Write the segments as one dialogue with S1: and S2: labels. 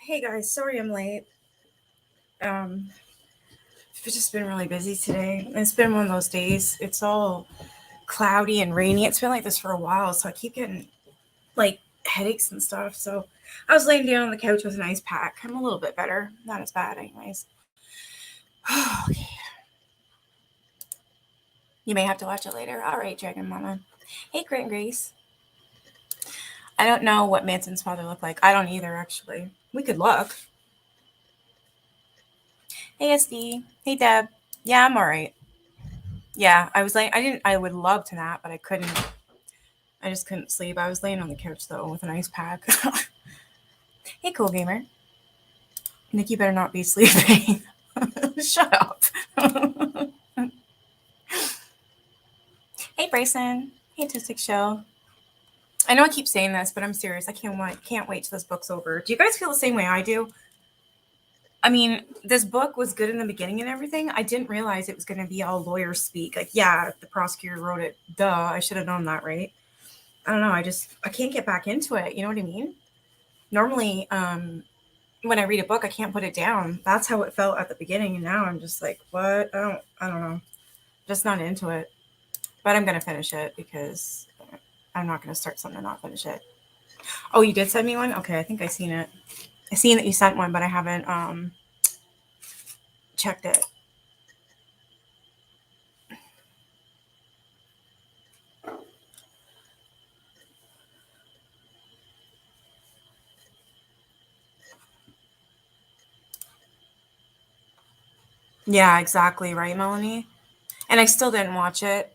S1: Hey guys, sorry I'm late. Um, I've just been really busy today. It's been one of those days. It's all cloudy and rainy. It's been like this for a while, so I keep getting like headaches and stuff. So I was laying down on the couch with an ice pack. I'm a little bit better. Not as bad, anyways. Okay. You may have to watch it later. All right, Dragon Mama. Hey, Grant Grace. I don't know what Manson's father looked like. I don't either, actually. We could look. Hey, SD. Hey, Deb. Yeah, I'm all right. Yeah, I was like, I would love to nap, but I couldn't. I just couldn't sleep. I was laying on the couch though with an ice pack. Hey, cool gamer. Nick, you better not be sleeping. Shut up. Hey, Bryson. Hey, Tistic Show. I know I keep saying this, but I'm serious. I can't wait till this book's over. Do you guys feel the same way I do? I mean, this book was good in the beginning and everything. I didn't realize it was going to be all lawyer speak. Like, yeah, the prosecutor wrote it. Duh, I should have known that, right? I don't know. I can't get back into it. You know what I mean? Normally, when I read a book, I can't put it down. That's how it felt at the beginning, and now I'm just like, what? I don't know. Just not into it. But I'm gonna finish it because I'm not gonna start something and not finish it. Oh, you did send me one? Okay, I think I seen it. I seen that you sent one, but I haven't checked it. Yeah, exactly right, Melanie. And I still didn't watch it.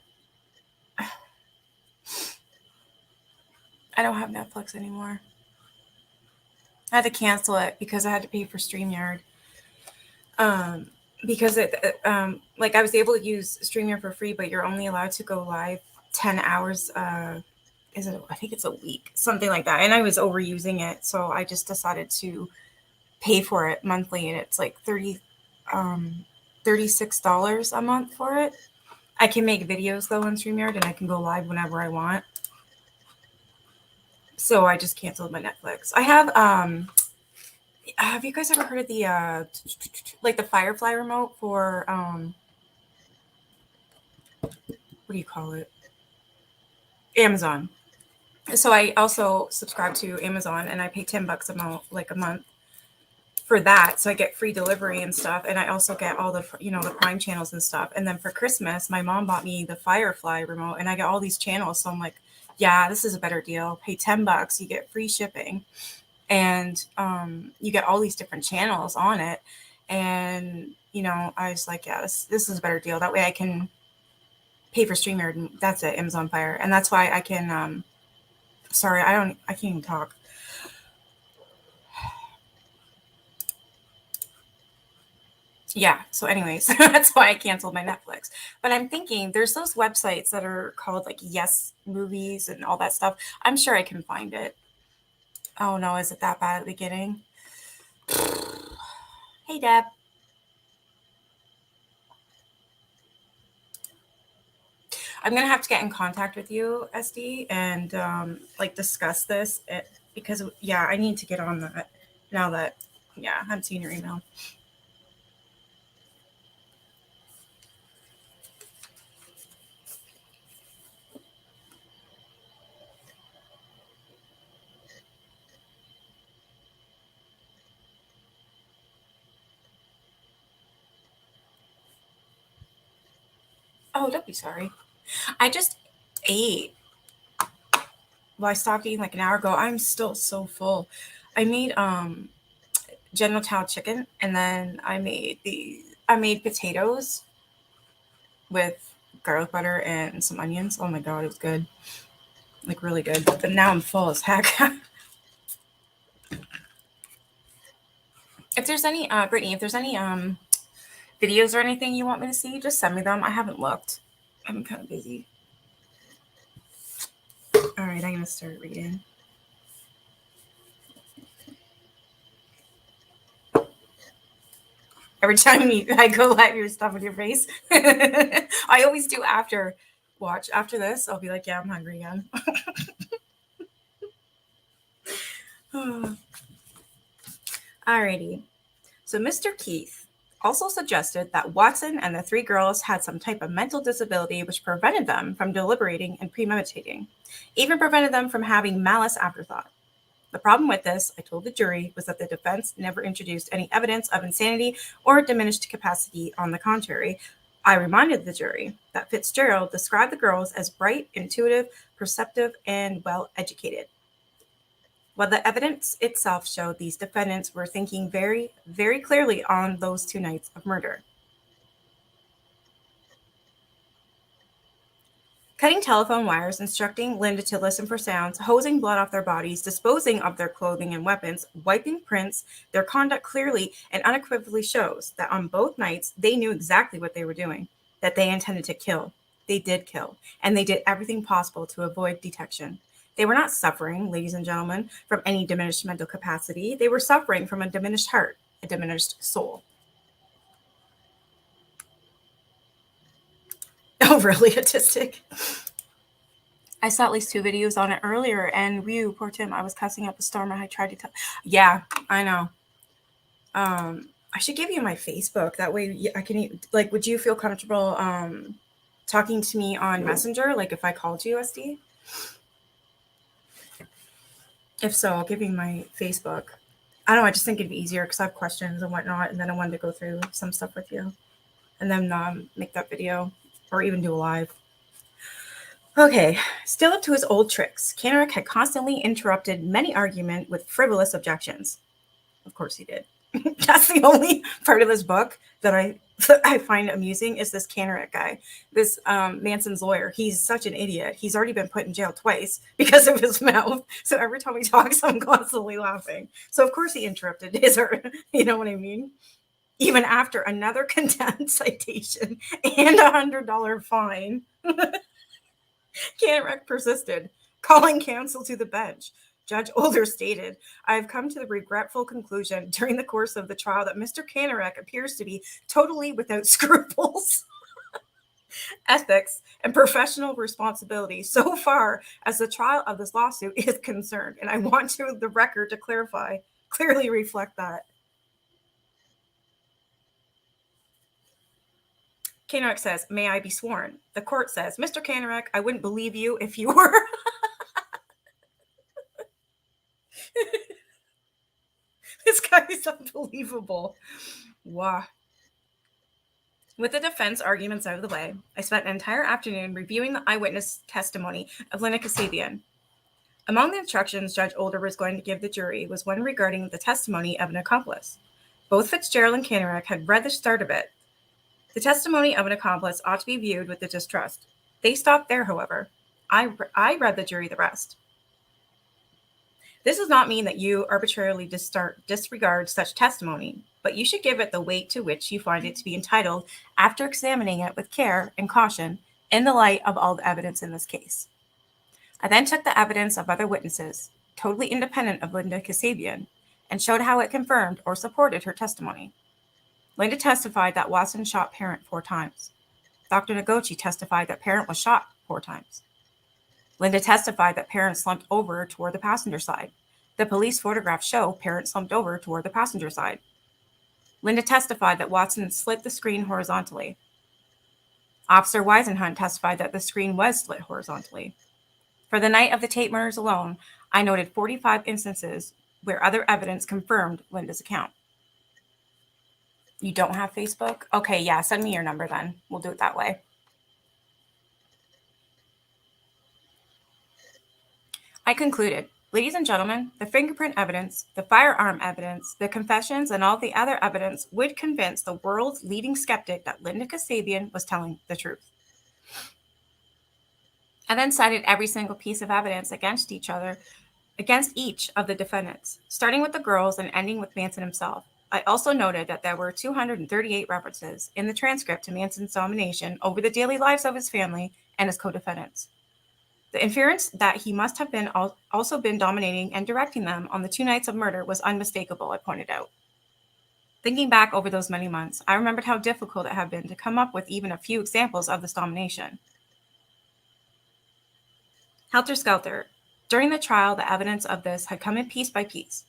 S1: I don't have Netflix anymore. I had to cancel it because I had to pay for StreamYard. Um, because like I was able to use StreamYard for free, but you're only allowed to go live 10 hours. Is it? I think it's a week, something like that. And I was overusing it, so I just decided to pay for it monthly, and it's like um, $36 a month for it. I can make videos though on StreamYard, and I can go live whenever I want. So I just canceled my Netflix. I have you guys ever heard of the like the Firefly remote for what do you call it? Amazon. So I also subscribe to Amazon, and I pay $10 a month for that. So I get free delivery and stuff, and I also get all the the Prime channels and stuff. And then for Christmas, my mom bought me the Firefly remote, and I get all these channels. So I'm like, yeah, this is a better deal. Pay $10, you get free shipping, and you get all these different channels on it. And I was like, yeah, this is a better deal. That way I can pay for StreamYard, and that's it, Amazon Fire, and that's why I can. Sorry, I can't even talk. Yeah, so anyways, that's why I canceled my Netflix. But I'm thinking there's those websites that are called like Yes Movies and all that stuff. I'm sure I can find it. Oh no, is it that bad at the beginning? Hey Deb. I'm gonna have to get in contact with you, SD, and like discuss this because yeah, I need to get on that now that yeah, I'm seeing your email. Oh, don't be sorry. I just ate. Well, I stopped eating like an hour ago. I'm still so full. I made General Tao chicken, and then I made potatoes with garlic butter and some onions. Oh my god, it was good, like really good. But now I'm full as heck. If there's any, Brittany, if there's any videos or anything you want me to see, just send me them. I haven't looked. I'm kind of busy. All right, I'm gonna start reading. Every time I go live, your stuff with your face. I always do after watch. After this, I'll be like, yeah, I'm hungry again. Alrighty. So Mr. Keith also suggested that Watson and the three girls had some type of mental disability which prevented them from deliberating and premeditating, even prevented them from having malice afterthought. The problem with this, I told the jury, was that the defense never introduced any evidence of insanity or diminished capacity. On the contrary, I reminded the jury that Fitzgerald described the girls as bright, intuitive, perceptive, and well educated. While the evidence itself showed these defendants were thinking very, very clearly on those 2 nights of murder. Cutting telephone wires, instructing Linda to listen for sounds, hosing blood off their bodies, disposing of their clothing and weapons, wiping prints, their conduct clearly and unequivocally shows that on both nights they knew exactly what they were doing, that they intended to kill. They did kill, and they did everything possible to avoid detection. They were not suffering, ladies and gentlemen, from any diminished mental capacity. They were suffering from a diminished heart, a diminished soul. Oh, really? Autistic? I saw at least 2 videos on it earlier, and whew, poor Tim, I was cussing up a storm. I tried to tell. Yeah, I know. I should give you my Facebook. That way I can, like, would you feel comfortable talking to me on Messenger, like if I called you, SD? If so, I'll give you my Facebook. I don't know, I just think it'd be easier because I have questions and whatnot, and then I wanted to go through some stuff with you, and then make that video, or even do a live. Okay, still up to his old tricks, Canerick had constantly interrupted many arguments with frivolous objections. Of course he did. That's the only part of this book that I find amusing is this Canerick guy, this Manson's lawyer. He's such an idiot. He's already been put in jail twice because of his mouth. So every time he talks, I'm constantly laughing. So of course he interrupted his, you know what I mean? Even after another contempt citation and $100 fine. Canerick persisted, calling counsel to the bench. Judge Older stated, I have come to the regretful conclusion during the course of the trial that Mr. Canerick appears to be totally without scruples, ethics, and professional responsibility so far as the trial of this lawsuit is concerned. And I want the record to clearly reflect that. Canerick says, may I be sworn? The court says, Mr. Canerick, I wouldn't believe you if you were. This guy is unbelievable. Wow. With the defense arguments out of the way, I spent an entire afternoon reviewing the eyewitness testimony of Linda Kasabian. Among the instructions Judge Older was going to give the jury was one regarding the testimony of an accomplice. Both Fitzgerald and Canerick had read the start of it. The testimony of an accomplice ought to be viewed with the distrust. They stopped there, however. I read the jury the rest. This does not mean that you arbitrarily disregard such testimony, but you should give it the weight to which you find it to be entitled after examining it with care and caution in the light of all the evidence in this case. I then took the evidence of other witnesses, totally independent of Linda Kasabian, and showed how it confirmed or supported her testimony. Linda testified that Watson shot Parent 4 times. Dr. Noguchi testified that Parent was shot 4 times. Linda testified that Parent slumped over toward the passenger side. The police photographs show Parent slumped over toward the passenger side. Linda testified that Watson slit the screen horizontally. Officer Weisenhunt testified that the screen was slit horizontally. For the night of the tape murders alone, I noted 45 instances where other evidence confirmed Linda's account. You don't have Facebook? Okay, yeah, send me your number then. We'll do it that way. I concluded, ladies and gentlemen, the fingerprint evidence, the firearm evidence, the confessions, and all the other evidence would convince the world's leading skeptic that Linda Kasabian was telling the truth. I then cited every single piece of evidence against each of the defendants, starting with the girls and ending with Manson himself. I also noted that there were 238 references in the transcript to Manson's domination over the daily lives of his family and his co-defendants. The inference that he must have also been dominating and directing them on the 2 nights of murder was unmistakable, I pointed out. Thinking back over those many months, I remembered how difficult it had been to come up with even a few examples of this domination. Helter Skelter. During the trial, the evidence of this had come in piece by piece.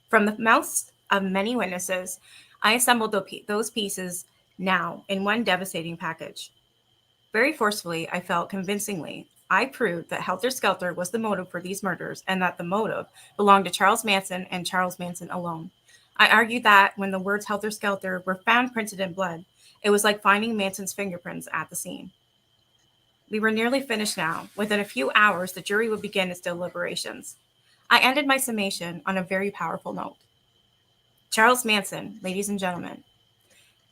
S1: From the mouths of many witnesses, I assembled those pieces now in one devastating package. Very forcefully, I felt convincingly, I proved that Helter Skelter was the motive for these murders and that the motive belonged to Charles Manson and Charles Manson alone. I argued that when the words Helter Skelter were found printed in blood, it was like finding Manson's fingerprints at the scene. We were nearly finished now. Within a few hours, the jury would begin its deliberations. I ended my summation on a very powerful note. Charles Manson, ladies and gentlemen,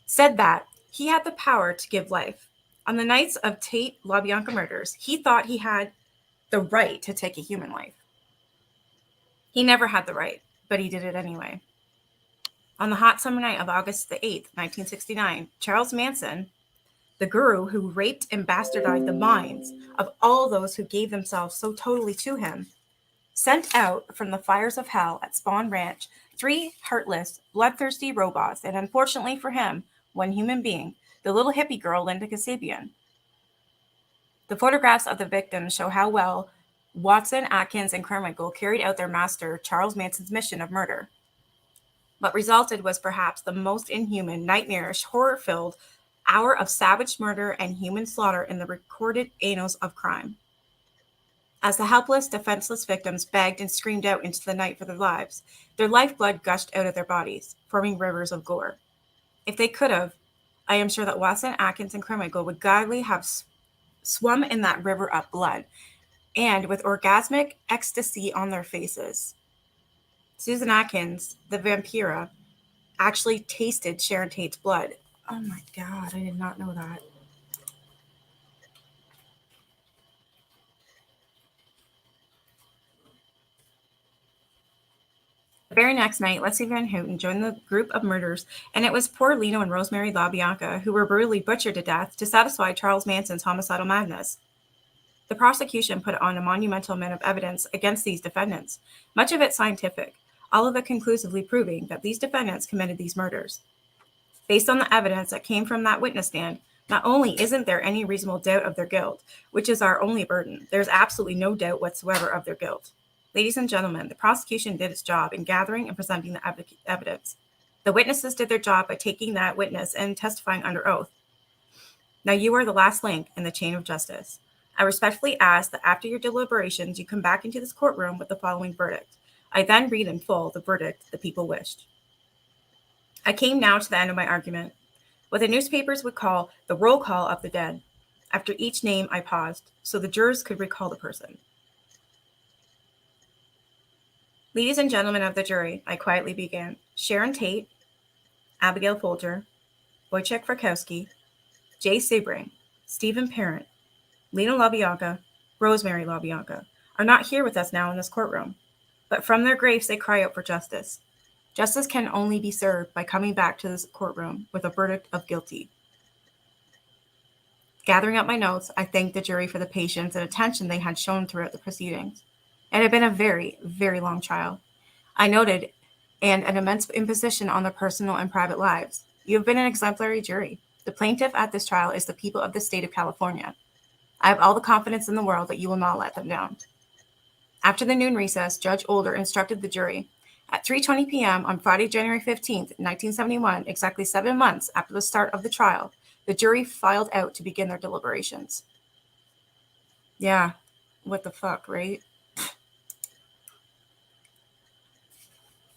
S1: said that he had the power to give life. On the nights of Tate LaBianca murders, he thought he had the right to take a human life. He never had the right, but he did it anyway. On the hot summer night of August the 8th, 1969, Charles Manson, the guru who raped and bastardized the minds of all those who gave themselves so totally to him, sent out from the fires of hell at Spawn Ranch 3 heartless, bloodthirsty robots, and unfortunately for him, one human being, the little hippie girl Linda Kasabian. The photographs of the victims show how well Watson, Atkins, and Carmichael carried out their master Charles Manson's mission of murder. What resulted was perhaps the most inhuman, nightmarish, horror-filled hour of savage murder and human slaughter in the recorded annals of crime. As the helpless, defenseless victims begged and screamed out into the night for their lives, their lifeblood gushed out of their bodies, forming rivers of gore. If they could have, I am sure that Watson, Atkins, and Carmichael would gladly have swum in that river of blood, and with orgasmic ecstasy on their faces. Susan Atkins, the vampira, actually tasted Sharon Tate's blood. Oh my God, I did not know that. The very next night, Leslie Van Houten joined the group of murderers, and it was poor Lino and Rosemary LaBianca who were brutally butchered to death to satisfy Charles Manson's homicidal madness. The prosecution put on a monumental amount of evidence against these defendants, much of it scientific, all of it conclusively proving that these defendants committed these murders. Based on the evidence that came from that witness stand, not only isn't there any reasonable doubt of their guilt, which is our only burden, there's absolutely no doubt whatsoever of their guilt. Ladies and gentlemen, the prosecution did its job in gathering and presenting the evidence. The witnesses did their job by taking that witness and testifying under oath. Now you are the last link in the chain of justice. I respectfully ask that after your deliberations, you come back into this courtroom with the following verdict. I then read in full the verdict the people wished. I came now to the end of my argument. What the newspapers would call the roll call of the dead. After each name, I paused, so the jurors could recall the person. Ladies and gentlemen of the jury, I quietly began. Sharon Tate, Abigail Folger, Wojciech Frykowski, Jay Sebring, Stephen Parent, Lena LaBianca, Rosemary LaBianca are not here with us now in this courtroom, but from their graves they cry out for justice. Justice can only be served by coming back to this courtroom with a verdict of guilty. Gathering up my notes, I thanked the jury for the patience and attention they had shown throughout the proceedings. It had been a very, very long trial. I noted, and an immense imposition on their personal and private lives. You have been an exemplary jury. The plaintiff at this trial is the people of the state of California. I have all the confidence in the world that you will not let them down. After the noon recess, Judge Older instructed the jury. At 3:20 p.m. on Friday, January 15th, 1971, exactly 7 months after the start of the trial, the jury filed out to begin their deliberations. Yeah, what the fuck, right?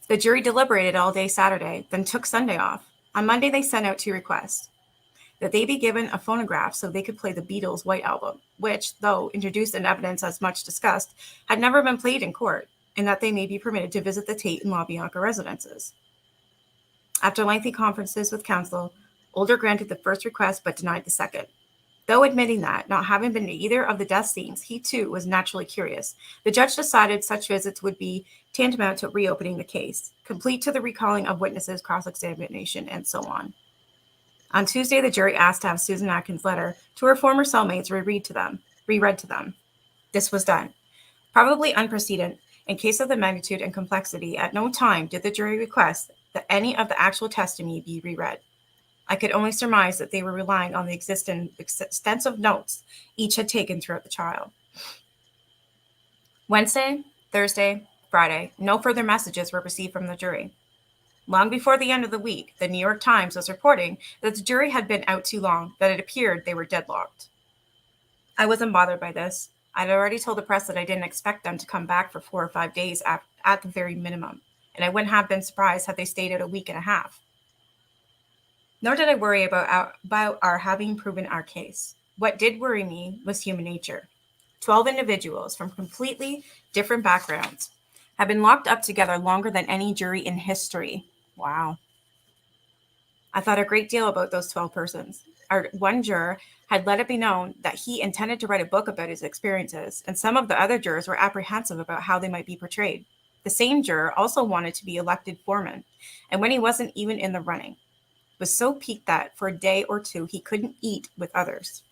S1: The jury deliberated all day Saturday, then took Sunday off. On Monday, they sent out 2 requests. That they be given a phonograph so they could play the Beatles' White Album, which, though introduced in evidence as much discussed, had never been played in court, and that they may be permitted to visit the Tate and LaBianca residences. After lengthy conferences with counsel, Older granted the first request but denied the second. Though admitting that, not having been to either of the death scenes, he too was naturally curious, the judge decided such visits would be tantamount to reopening the case, complete to the recalling of witnesses, cross-examination, and so on. On Tuesday, the jury asked to have Susan Atkins' letter to her former cellmates reread to them. This was done. Probably unprecedented, in case of the magnitude and complexity, at no time did the jury request that any of the actual testimony be reread. I could only surmise that they were relying on the extensive notes each had taken throughout the trial. Wednesday, Thursday, Friday, no further messages were received from the jury. Long before the end of the week, the New York Times was reporting that the jury had been out too long, that it appeared they were deadlocked. I wasn't bothered by this. I'd already told the press that I didn't expect them to come back for 4 or 5 days at the very minimum, and I wouldn't have been surprised had they stayed out a week and a half. Nor did I worry about our having proven our case. What did worry me was human nature. 12 individuals from completely different backgrounds have been locked up together longer than any jury in history. Wow. I thought a great deal about those 12 persons. Our one juror had let it be known that he intended to write a book about his experiences, and some of the other jurors were apprehensive about how they might be portrayed. The same juror also wanted to be elected foreman, and when he wasn't even in the running, was so piqued that for a day or two he couldn't eat with others.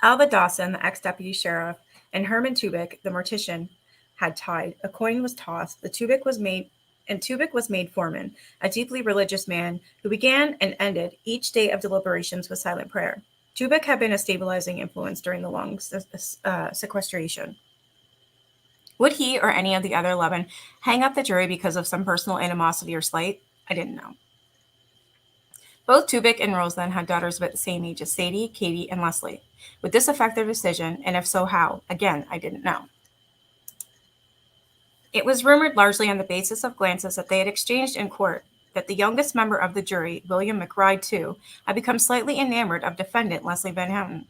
S1: Alva Dawson, the ex-deputy sheriff, and Herman Tubik, the mortician, had tied. A coin was tossed. Tubik was made foreman, a deeply religious man who began and ended each day of deliberations with silent prayer. Tubik had been a stabilizing influence during the long sequestration. Would he or any of the other 11 hang up the jury because of some personal animosity or slight? I didn't know. Both Tubik and Roseland had daughters about the same age as Sadie, Katie, and Leslie. Would this affect their decision, and if so, how? Again, I didn't know. It was rumored largely on the basis of glances that they had exchanged in court that the youngest member of the jury, William McBride II, had become slightly enamored of defendant Leslie Van Houten.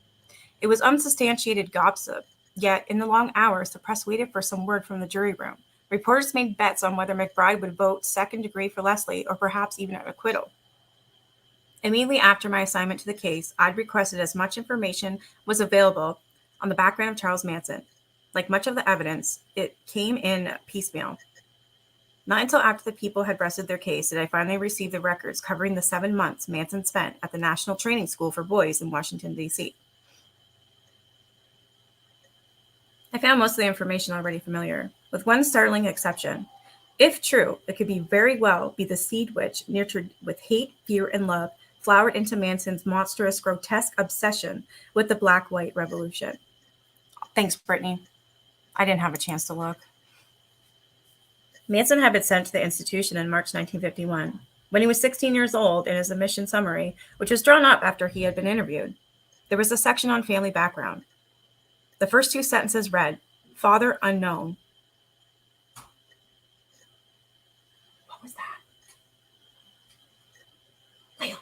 S1: It was unsubstantiated gossip, yet in the long hours the press waited for some word from the jury room. Reporters made bets on whether McBride would vote second degree for Leslie or perhaps even an acquittal. Immediately after my assignment to the case, I'd requested as much information was available on the background of Charles Manson. Like much of the evidence, it came in piecemeal. Not until after the people had rested their case did I finally receive the records covering the 7 months Manson spent at the National Training School for Boys in Washington, D.C. I found most of the information already familiar, with one startling exception. If true, it could very well be the seed which, nurtured with hate, fear, and love, flowered into Manson's monstrous, grotesque obsession with the Black-White Revolution. Thanks, Brittany. I didn't have a chance to look. Manson had been sent to the institution in March 1951. When he was 16 years old, in his admission summary, which was drawn up after he had been interviewed, there was a section on family background. The first 2 sentences read, "Father unknown." What was that? Leon.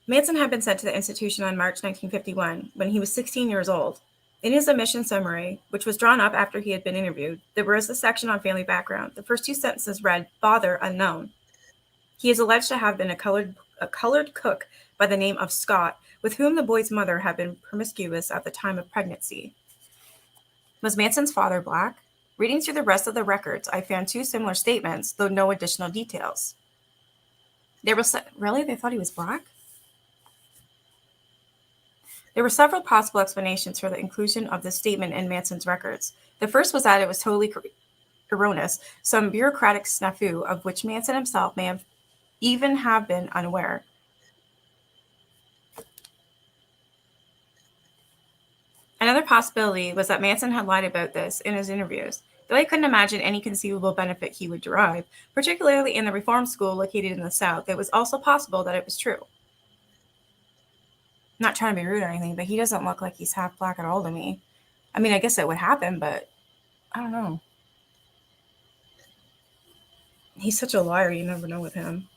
S1: Manson had been sent to the institution on March 1951 when he was 16 years old. In his admission summary, which was drawn up after he had been interviewed, there was a section on family background. The first 2 sentences read, "Father unknown." He is alleged to have been a colored cook by the name of Scott, with whom the boy's mother had been promiscuous at the time of pregnancy. Was Manson's father black? Reading through the rest of the records, I found 2 similar statements, though no additional details. Really? They thought he was black? There were several possible explanations for the inclusion of this statement in Manson's records. The first was that it was totally erroneous, some bureaucratic snafu of which Manson himself may have even have been unaware. Another possibility was that Manson had lied about this in his interviews, though I couldn't imagine any conceivable benefit he would derive, particularly in the reform school located in the South. It was also possible that it was true. Not trying to be rude or anything, but he doesn't look like he's half black at all to me. I mean, I guess it would happen, but I don't know. He's such a liar, you never know with him.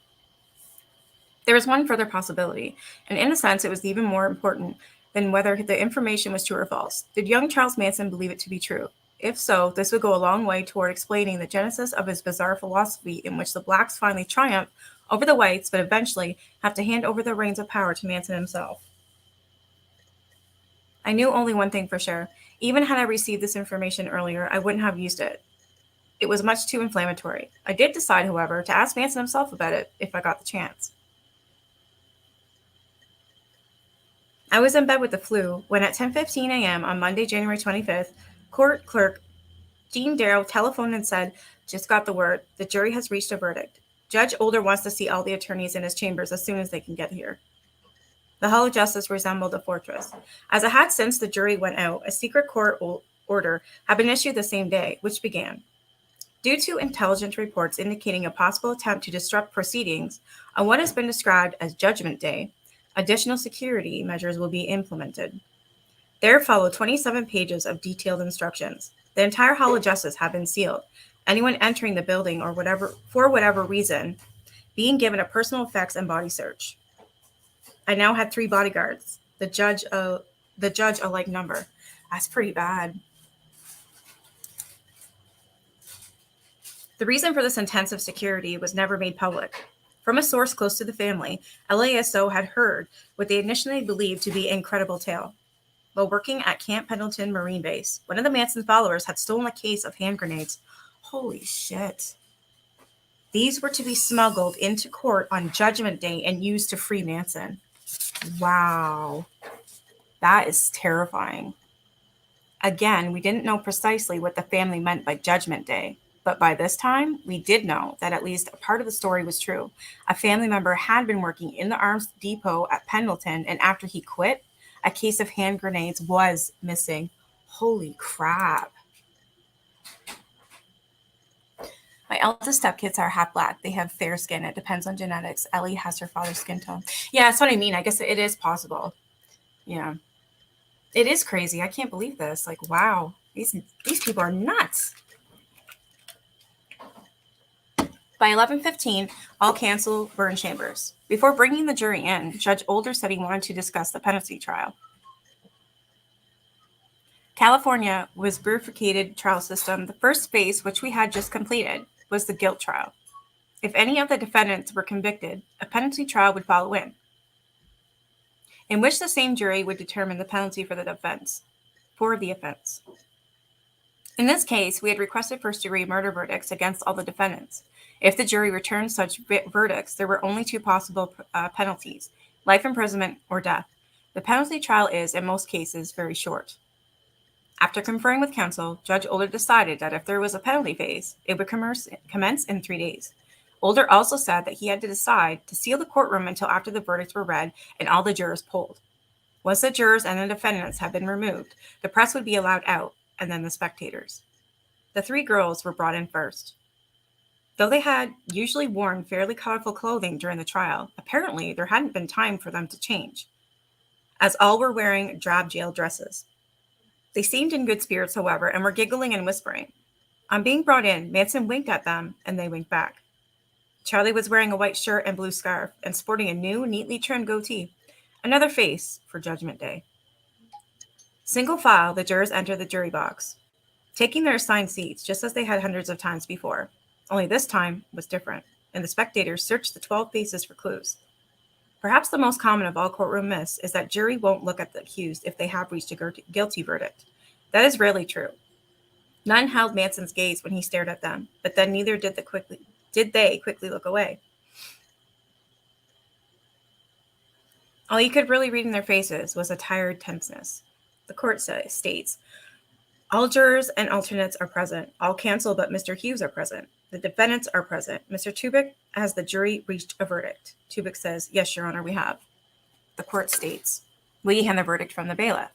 S1: There was one further possibility, and in a sense, it was even more important than whether the information was true or false. Did young Charles Manson believe it to be true? If so, this would go a long way toward explaining the genesis of his bizarre philosophy in which the blacks finally triumph over the whites, but eventually have to hand over the reins of power to Manson himself. I knew only one thing for sure. Even had I received this information earlier, I wouldn't have used it. It was much too inflammatory. I did decide, however, to ask Manson himself about it if I got the chance. I was in bed with the flu when at 10:15 a.m. on Monday, January 25th, court clerk Jean Darrow telephoned and said, "Just got the word. The jury has reached a verdict. Judge Older wants to see all the attorneys in his chambers as soon as they can get here." The Hall of Justice resembled a fortress. As it had since the jury went out, a secret court order had been issued the same day, which began. Due to intelligence reports indicating a possible attempt to disrupt proceedings on what has been described as Judgment Day, additional security measures will be implemented. There followed 27 pages of detailed instructions. The entire Hall of Justice had been sealed. Anyone entering the building or for whatever reason being given a personal effects and body search. I now had 3 bodyguards. The judge a like number. That's pretty bad. The reason for this intensive security was never made public. From a source close to the family, LASO had heard what they initially believed to be an incredible tale. While working at Camp Pendleton Marine Base, one of the Manson followers had stolen a case of hand grenades. Holy shit. These were to be smuggled into court on Judgment Day and used to free Manson. Wow. That is terrifying. Again, we didn't know precisely what the family meant by Judgment Day, but by this time, we did know that at least a part of the story was true. A family member had been working in the arms depot at Pendleton, and after he quit, a case of hand grenades was missing. Holy crap. My eldest stepkids are half black. They have fair skin. It depends on genetics. Ellie has her father's skin tone. Yeah, that's what I mean. I guess it is possible. Yeah. It is crazy. I can't believe this. Like, wow. These people are nuts. By 11:15, all counsel were in chambers. Before bringing the jury in, Judge Older said he wanted to discuss the penalty trial. California was bifurcated trial system. The first phase, which we had just completed, was the guilt trial. If any of the defendants were convicted, a penalty trial would follow in which the same jury would determine the penalty for the offense. In this case, we had requested first-degree murder verdicts against all the defendants. If the jury returned such verdicts, there were only 2 possible penalties: life imprisonment or death. The penalty trial is, in most cases, very short. After conferring with counsel, Judge Older decided that if there was a penalty phase, it would commence in 3 days. Older also said that he had to decide to seal the courtroom until after the verdicts were read and all the jurors polled. Once the jurors and the defendants had been removed, the press would be allowed out, and then the spectators. The 3 girls were brought in first. Though they had usually worn fairly colorful clothing during the trial, apparently there hadn't been time for them to change, as all were wearing drab jail dresses. They seemed in good spirits, however, and were giggling and whispering. On being brought in, Manson winked at them, and they winked back. Charlie was wearing a white shirt and blue scarf, and sporting a new, neatly trimmed goatee. Another face for Judgment Day. Single file, the jurors entered the jury box, taking their assigned seats, just as they had hundreds of times before. Only this time was different, and the spectators searched the 12 faces for clues. Perhaps the most common of all courtroom myths is that jury won't look at the accused if they have reached a guilty verdict. That is rarely true. None held Manson's gaze when he stared at them, but then neither did they quickly look away. All you could really read in their faces was a tired tenseness. The court states, all jurors and alternates are present. All counsel but Mr. Hughes are present. The defendants are present. Mr. Tubic, has the jury reached a verdict? Tubic says, yes, Your Honor, we have. The court states, will you hand the verdict from the bailiff?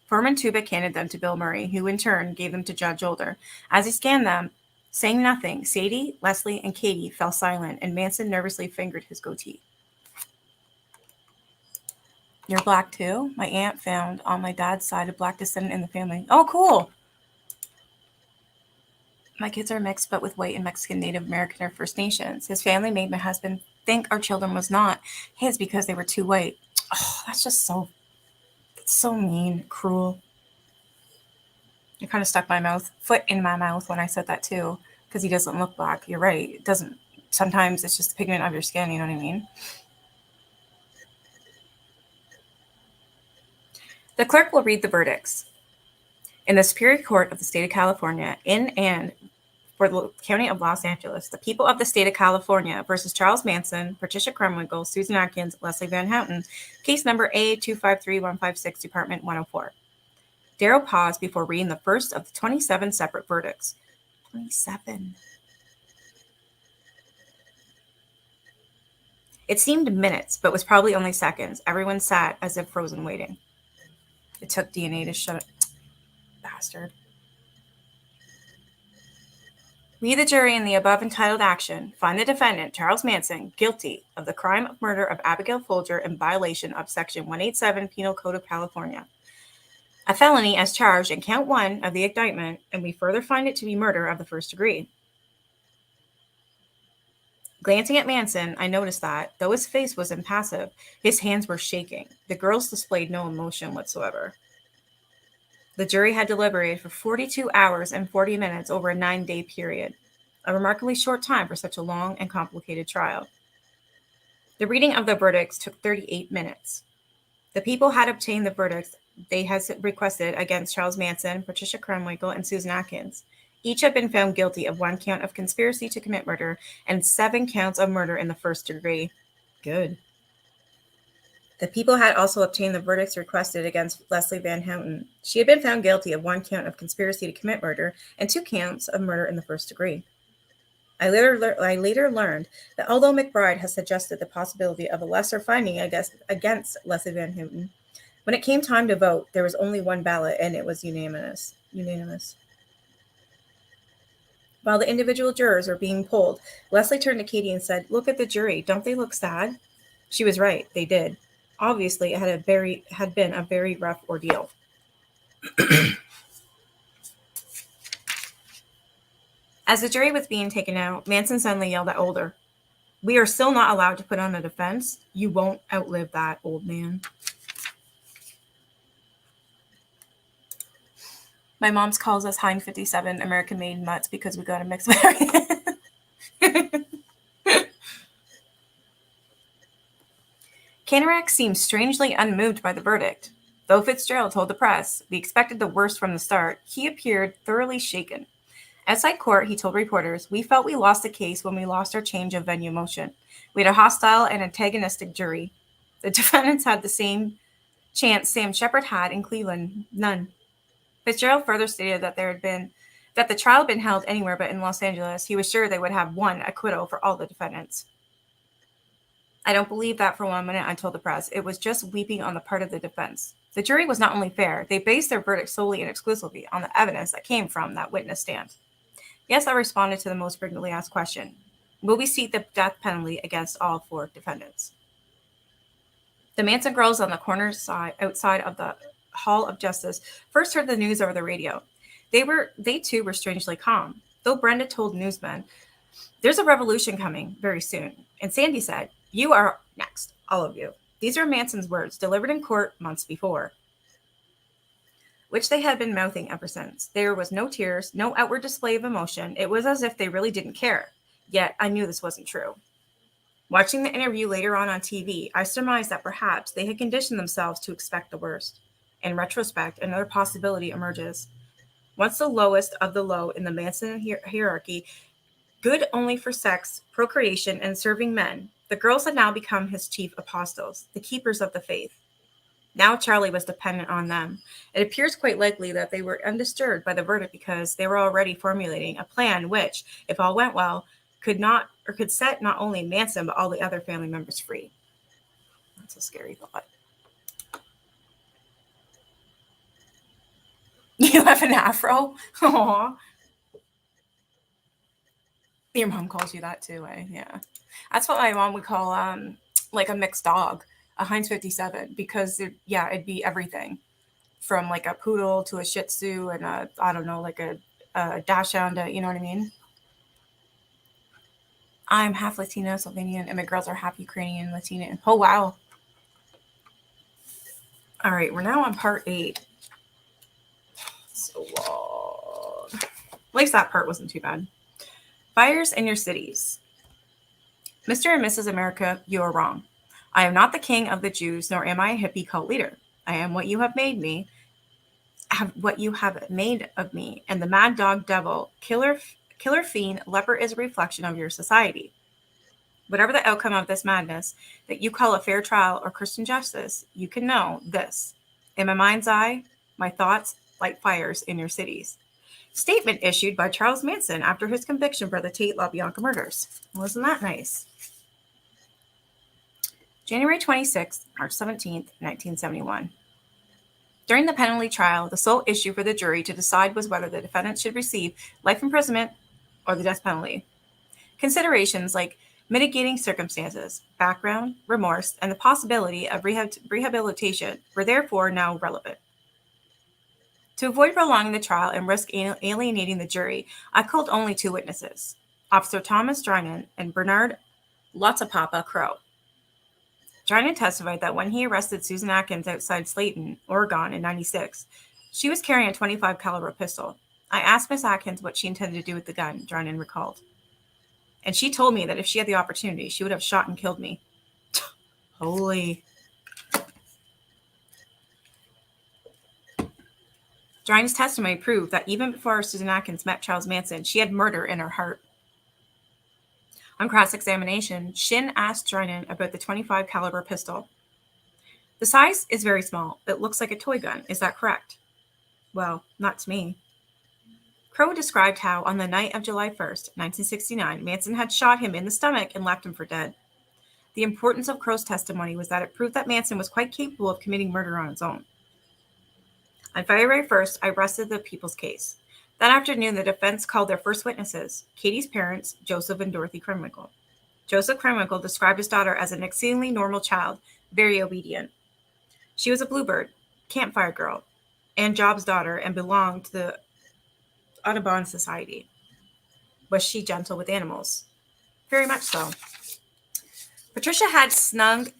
S1: Foreman Tubic handed them to Bill Murray, who in turn gave them to Judge Older. As he scanned them, saying nothing, Sadie, Leslie, and Katie fell silent, and Manson nervously fingered his goatee. You're black too? My aunt found on my dad's side a black descendant in the family. Oh, cool. My kids are mixed, but with white and Mexican, Native American, or First Nations. His family made my husband think our children was not his because they were too white. Oh, that's just so mean, cruel. It kind of stuck my foot in my mouth when I said that too, because he doesn't look black. You're right. It doesn't. Sometimes it's just the pigment of your skin. You know what I mean? The clerk will read the verdicts. In the Superior Court of the State of California, in and for the County of Los Angeles, the people of the State of California versus Charles Manson, Patricia Krumwinkle, Susan Atkins, Leslie Van Houten, case number A253156, Department 104. Darrow paused before reading the first of the 27 separate verdicts. 27. It seemed minutes, but was probably only seconds. Everyone sat as if frozen, waiting. It took DNA to shut it. Bastard. We, the jury, in the above entitled action, find the defendant, Charles Manson, guilty of the crime of murder of Abigail Folger in violation of Section 187 Penal Code of California, a felony as charged in Count 1 of the indictment, and we further find it to be murder of the first degree. Glancing at Manson, I noticed that, though his face was impassive, his hands were shaking. The girls displayed no emotion whatsoever. The jury had deliberated for 42 hours and 40 minutes over a 9-day period, a remarkably short time for such a long and complicated trial. The reading of the verdicts took 38 minutes. The people had obtained the verdicts they had requested against Charles Manson, Patricia Krenwinkel, and Susan Atkins. Each had been found guilty of 1 count of conspiracy to commit murder and 7 counts of murder in the first degree. Good. The people had also obtained the verdicts requested against Leslie Van Houten. She had been found guilty of 1 count of conspiracy to commit murder and 2 counts of murder in the first degree. I later learned that although McBride has suggested the possibility of a lesser finding against Leslie Van Houten, when it came time to vote, there was only 1 ballot, and it was unanimous. While the individual jurors were being polled, Leslie turned to Katie and said, "Look at the jury. Don't they look sad?" She was right. They did. Obviously, it had been a very rough ordeal. As the jury was being taken out, Manson suddenly yelled at Older, "We are still not allowed to put on a defense. You won't outlive that, old man." My mom's calls us Hein 57 American-made mutts because we got a mix of everything. Canarac seemed strangely unmoved by the verdict. Though Fitzgerald told the press we expected the worst from the start, he appeared thoroughly shaken. Outside court, he told reporters, "We felt we lost the case when we lost our change of venue motion. We had a hostile and antagonistic jury. The defendants had the same chance Sam Shepard had in Cleveland, none." Fitzgerald further stated that the trial had been held anywhere but in Los Angeles. He was sure they would have 1 acquittal for all the defendants. "I don't believe that for 1 minute," I told the press. It was just weeping on the part of the defense. The jury was not only fair, they based their verdict solely and exclusively on the evidence that came from that witness stand. Yes, I responded to the most frequently asked question. Will we seek the death penalty against all 4 defendants? The Manson girls on the corner outside of the Hall of Justice first heard the news over the radio. They too were strangely calm, though Brenda told newsmen, "There's a revolution coming very soon." And Sandy said, "You are next, all of you." These are Manson's words, delivered in court months before, which they had been mouthing ever since. There was no tears, no outward display of emotion. It was as if they really didn't care. Yet I knew this wasn't true. Watching the interview later on TV, I surmised that perhaps they had conditioned themselves to expect the worst. In retrospect, another possibility emerges. Once the lowest of the low in the Manson hierarchy, good only for sex, procreation, and serving men, the girls had now become his chief apostles, the keepers of the faith. Now Charlie was dependent on them. It appears quite likely that they were undisturbed by the verdict because they were already formulating a plan which, if all went well, could set not only Manson but all the other family members free. That's a scary thought. You have an afro? Aww. Your mom calls you that too, eh? Yeah. That's what my mom would call like a mixed dog, a Heinz 57, because it'd be everything from like a poodle to a Shih Tzu and like a Dachshund, you know what I mean? I'm half Latina, Slovenian, and my girls are half Ukrainian, Latina. Oh, wow. All right, we're now on part 8. So long. At least that part wasn't too bad. Fires in your cities. Mr. and Mrs. America, you are wrong. I am not the king of the Jews, nor am I a hippie cult leader. I am what you have made of me, and the mad dog devil, killer fiend, leper is a reflection of your society. Whatever the outcome of this madness that you call a fair trial or Christian justice, you can know this. In my mind's eye, my thoughts light fires in your cities. Statement issued by Charles Manson after his conviction for the Tate LaBianca murders. Wasn't that nice? January 26th, March 17th, 1971. During the penalty trial, the sole issue for the jury to decide was whether the defendant should receive life imprisonment or the death penalty. Considerations like mitigating circumstances, background, remorse, and the possibility of rehabilitation were therefore now relevant. To avoid prolonging the trial and risk alienating the jury, I called only two witnesses, Officer Thomas Drinan and Bernard Lotzapapa Crow. Drinan testified that when he arrested Susan Atkins outside Slayton, Oregon in 96, she was carrying a .25 caliber pistol. I asked Miss Atkins what she intended to do with the gun, Drinan recalled. And she told me that if she had the opportunity, she would have shot and killed me. Holy. Drinan's testimony proved that even before Susan Atkins met Charles Manson, she had murder in her heart. On cross-examination, Shin asked Drinan about the .25 caliber pistol. The size is very small. It looks like a toy gun. Is that correct? Well, not to me. Crow described how, on the night of July 1st, 1969, Manson had shot him in the stomach and left him for dead. The importance of Crow's testimony was that it proved that Manson was quite capable of committing murder on his own. On February 1st, I rested the people's case. That afternoon, the defense called their first witnesses, Katie's parents, Joseph and Dorothy Krenwinkel. Joseph Krenwinkel described his daughter as an exceedingly normal child, very obedient. She was a bluebird, campfire girl, and Job's daughter, and belonged to the Audubon Society. Was she gentle with animals? Very much so. Patricia had snug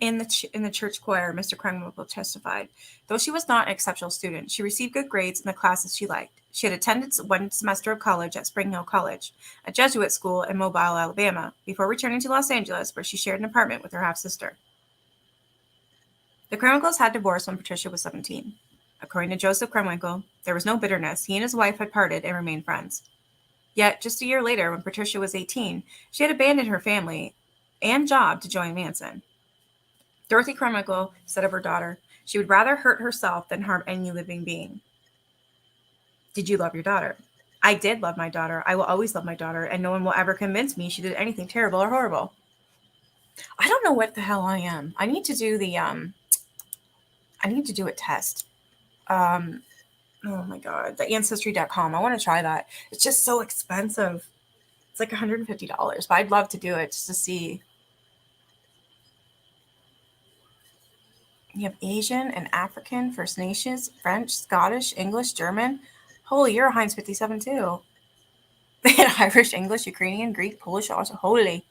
S1: in the church choir, Mr. Krenwinkel testified. Though she was not an exceptional student, she received good grades in the classes she liked. She had attended one semester of college at Spring Hill College, a Jesuit school in Mobile, Alabama, before returning to Los Angeles, where she shared an apartment with her half-sister. The Krenwinkels had divorced when Patricia was 17. According to Joseph Krenwinkel, there was no bitterness. He and his wife had parted and remained friends. Yet, just a year later, when Patricia was 18, she had abandoned her family and job to join Manson. Dorothy Krenwinkel said of her daughter, she would rather hurt herself than harm any living being. Did you love your daughter? I did love my daughter. I will always love my daughter, and no one will ever convince me she did anything terrible or horrible. I don't know what the hell I am. I need to do a test. Oh my God, the ancestry.com. I want to try that. It's just so expensive. It's like $150, but I'd love to do it just to see. You have Asian and African, First Nations, French, Scottish, English, German. Holy, you're a Heinz 57 too. They had Irish, English, Ukrainian, Greek, Polish, also. Holy.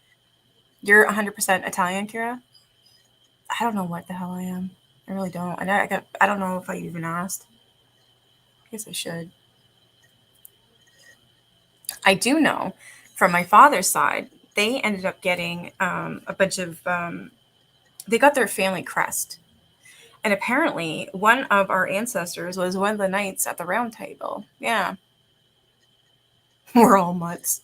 S1: You're 100% Italian, Kira? I don't know what the hell I am. I really don't. I don't know if I even asked. I guess I should. I do know from my father's side, they ended up getting a bunch of, they got their family crest. And apparently one of our ancestors was one of the knights at the round table. Yeah. We're all mutts.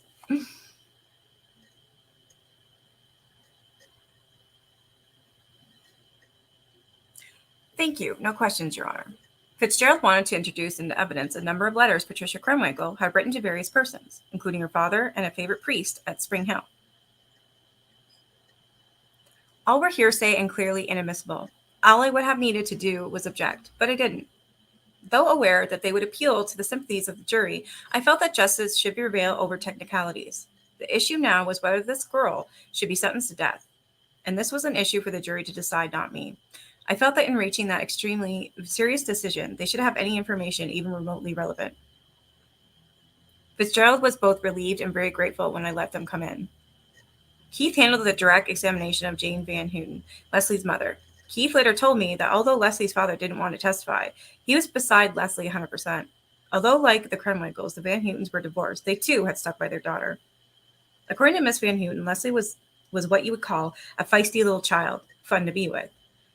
S1: Thank you. No questions, Your Honor. Fitzgerald wanted to introduce into evidence a number of letters Patricia Krenwinkel had written to various persons, including her father and a favorite priest at Spring Hill. All were hearsay and clearly inadmissible. All I would have needed to do was object, but I didn't. Though aware that they would appeal to the sympathies of the jury, I felt that justice should prevail over technicalities. The issue now was whether this girl should be sentenced to death, and this was an issue for the jury to decide, not me. I felt that in reaching that extremely serious decision, they should have any information even remotely relevant. Fitzgerald was both relieved and very grateful when I let them come in. Keith handled the direct examination of Jane Van Houten, Leslie's mother. Keith later told me that although Leslie's father didn't want to testify, he was beside Leslie 100%. Although, like the Krenwinkels, the Van Houtens were divorced, they too had stuck by their daughter. According to Miss Van Houten, Leslie was what you would call a feisty little child, fun to be with.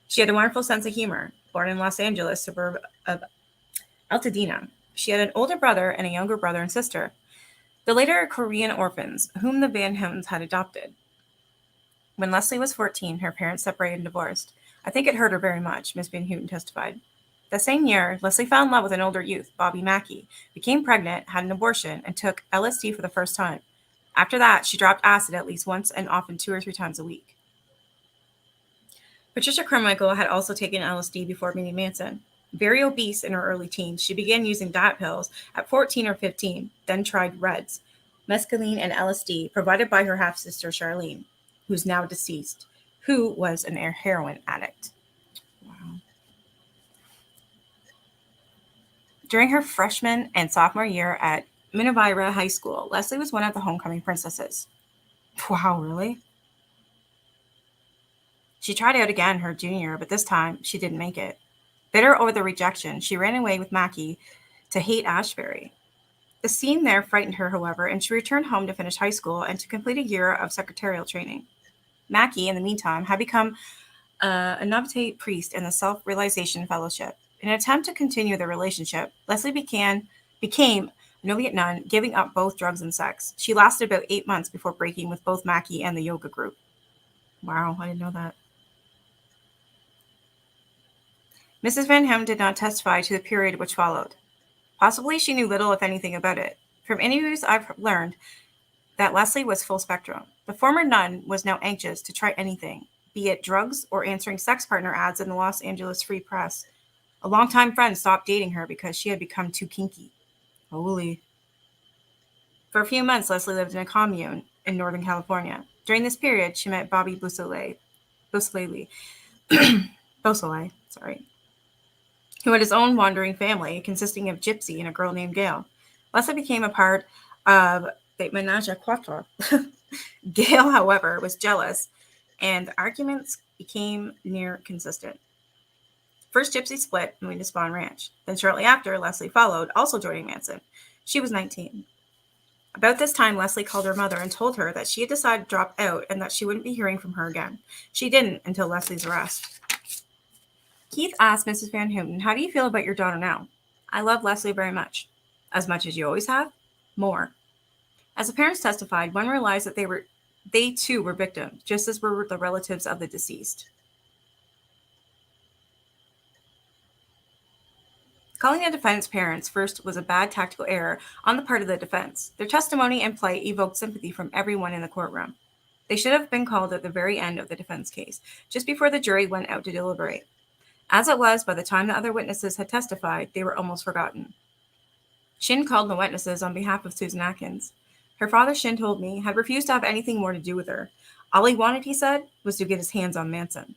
S1: She had a wonderful sense of humor. Born in Los Angeles, suburb of Altadena, she had an older brother and a younger brother and sister. The later Korean orphans, whom the Van Houtens had adopted. When Leslie was 14, her parents separated and divorced. I think it hurt her very much, Miss Van Houten testified. That same year, Leslie fell in love with an older youth, Bobby Mackey, became pregnant, had an abortion, and took LSD for the first time. After that, she dropped acid at least once and often 2 or 3 times a week. Patricia Carmichael had also taken LSD before meeting Manson. Very obese in her early teens, she began using diet pills at 14 or 15, then tried Reds, mescaline and LSD provided by her half-sister Charlene, who's now deceased, who was an heroin addict. Wow. During her freshman and sophomore year at Minerva High School, Leslie was one of the homecoming princesses. Wow, really? She tried out again her junior year, but this time she didn't make it. Bitter over the rejection, she ran away with Mackie to Haight-Ashbury. The scene there frightened her, however, and she returned home to finish high school and to complete a year of secretarial training. Mackie, in the meantime, had become a novitiate priest in the Self-Realization Fellowship. In an attempt to continue the relationship, Leslie became a novitiate nun, giving up both drugs and sex. She lasted about 8 months before breaking with both Mackie and the yoga group. Wow, I didn't know that. Mrs. Van Hem did not testify to the period which followed. Possibly she knew little, if anything, about it. From interviews I've learned that Leslie was full spectrum. The former nun was now anxious to try anything, be it drugs or answering sex partner ads in the Los Angeles Free Press. A longtime friend stopped dating her because she had become too kinky. Holy. For a few months, Leslie lived in a commune in Northern California. During this period, she met Bobby Beausoleil, who had his own wandering family consisting of Gypsy and a girl named Gail. Leslie became a part of the menage a trois. Gail, however, was jealous, and the arguments became near consistent. First, Gypsy split, moving to Spawn Ranch. Then shortly after, Leslie followed, also joining Manson. She was 19. About this time, Leslie called her mother and told her that she had decided to drop out and that she wouldn't be hearing from her again. She didn't until Leslie's arrest. Keith asked Mrs. Van Houten, "How do you feel about your daughter now?" "I love Leslie very much." "As much as you always have?" "More." As the parents testified, one realized that they too were victims, just as were the relatives of the deceased. Calling the defendant's parents first was a bad tactical error on the part of the defense. Their testimony and plight evoked sympathy from everyone in the courtroom. They should have been called at the very end of the defense case, just before the jury went out to deliberate. As it was, by the time the other witnesses had testified, they were almost forgotten. Shin called the witnesses on behalf of Susan Atkins. Her father, Shin told me, had refused to have anything more to do with her. All he wanted, he said, was to get his hands on Manson.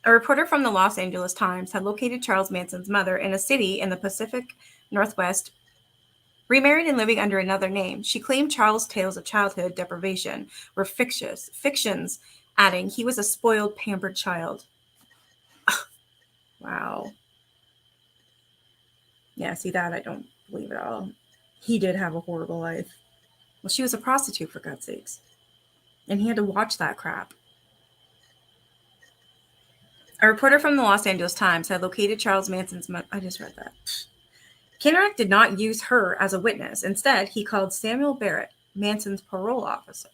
S1: A reporter from the Los Angeles Times had located Charles Manson's mother in a city in the Pacific Northwest. Remarried and living under another name, she claimed Charles' tales of childhood deprivation were fictions, adding he was a spoiled, pampered child. Wow. Yeah, see that I don't believe at all. He did have a horrible life. Well, she was a prostitute, for God's sakes. And he had to watch that crap. A reporter from the Los Angeles Times had located Charles Manson's mother. I just read that. Kinnerik did not use her as a witness. Instead, he called Samuel Barrett, Manson's parole officer.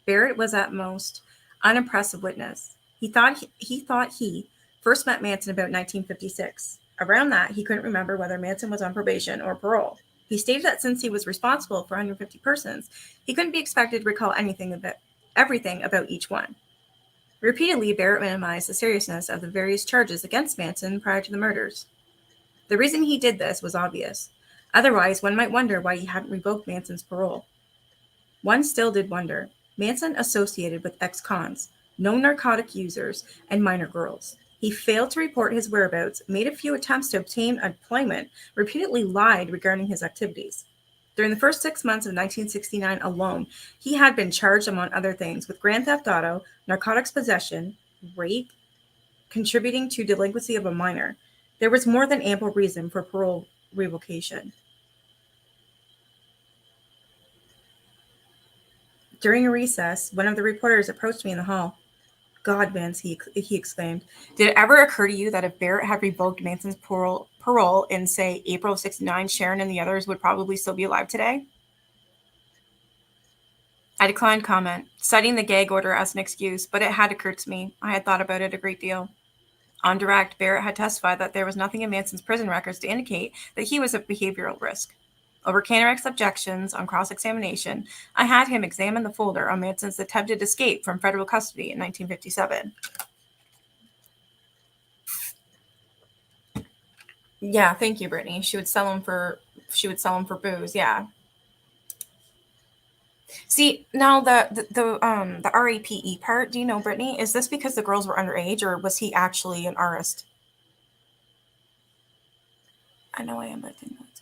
S1: Barrett was at most unimpressive witness. He thought he first met Manson about 1956. Around that, he couldn't remember whether Manson was on probation or parole. He stated that since he was responsible for 150 persons, he couldn't be expected to recall everything about each one. Repeatedly, Barrett minimized the seriousness of the various charges against Manson prior to the murders. The reason he did this was obvious. Otherwise, one might wonder why he hadn't revoked Manson's parole. One still did wonder. Manson associated with ex-cons, known narcotic users, and minor girls. He failed to report his whereabouts, made a few attempts to obtain employment, repeatedly lied regarding his activities. During the first 6 months of 1969 alone, he had been charged, among other things, with grand theft auto, narcotics possession, rape, contributing to delinquency of a minor. There was more than ample reason for parole revocation. During a recess, one of the reporters approached me in the hall. "God, Vince," he exclaimed, "did it ever occur to you that if Barrett had revoked Manson's parole in, say, April of 69, Sharon and the others would probably still be alive today?" I declined comment, citing the gag order as an excuse, but it had occurred to me. I had thought about it a great deal. On direct, Barrett had testified that there was nothing in Manson's prison records to indicate that he was a behavioral risk. Over Canarek's objections on cross-examination, I had him examine the folder on Manson's attempted escape from federal custody in 1957. Yeah, thank you, Brittany. She would sell him for booze. Yeah. See, now the RAPE part, do you know, Brittany, is this because the girls were underage, or was he actually an artist? I know I am, but I didn't know it's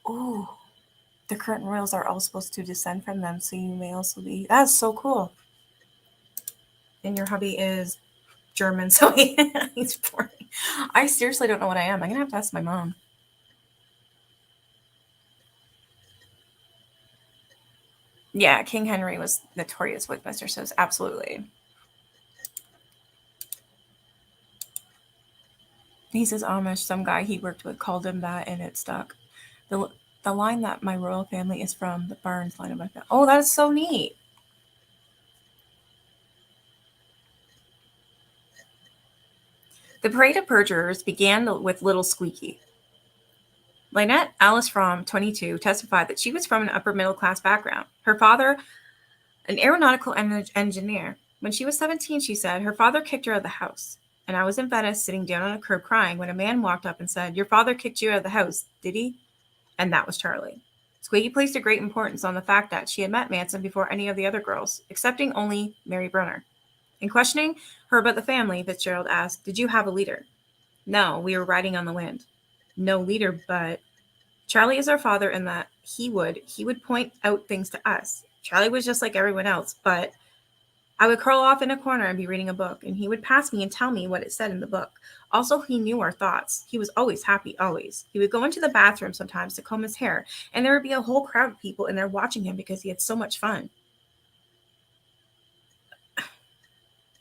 S1: Ooh, the current royals are all supposed to descend from them, so you may also be. That's so cool. And your hubby is German, so he's foreign. I seriously don't know what I am. I'm gonna have to ask my mom. Yeah, King Henry was notorious with Mr. Seuss, absolutely. He says Amish. Some guy he worked with called him that, and it stuck. The line that my royal family is from, the Barnes line of my family. Oh, that is so neat. The parade of perjurers began with little Squeaky. Lynette Alice Fromm, 22, testified that she was from an upper middle class background. Her father, an aeronautical engineer. When she was 17, she said, her father kicked her out of the house. And I was in Venice sitting down on a curb crying when a man walked up and said, your father kicked you out of the house, did he? And that was Charlie. Squeaky placed a great importance on the fact that she had met Manson before any of the other girls, excepting only Mary Brunner. In questioning her about the family, Fitzgerald asked, did you have a leader? No, we were riding on the wind. No leader, but Charlie is our father in that he would point out things to us. Charlie was just like everyone else, but I would curl off in a corner and be reading a book, and he would pass me and tell me what it said in the book. Also, he knew our thoughts. He was always happy, always. He would go into the bathroom sometimes to comb his hair, and there would be a whole crowd of people in there watching him because he had so much fun.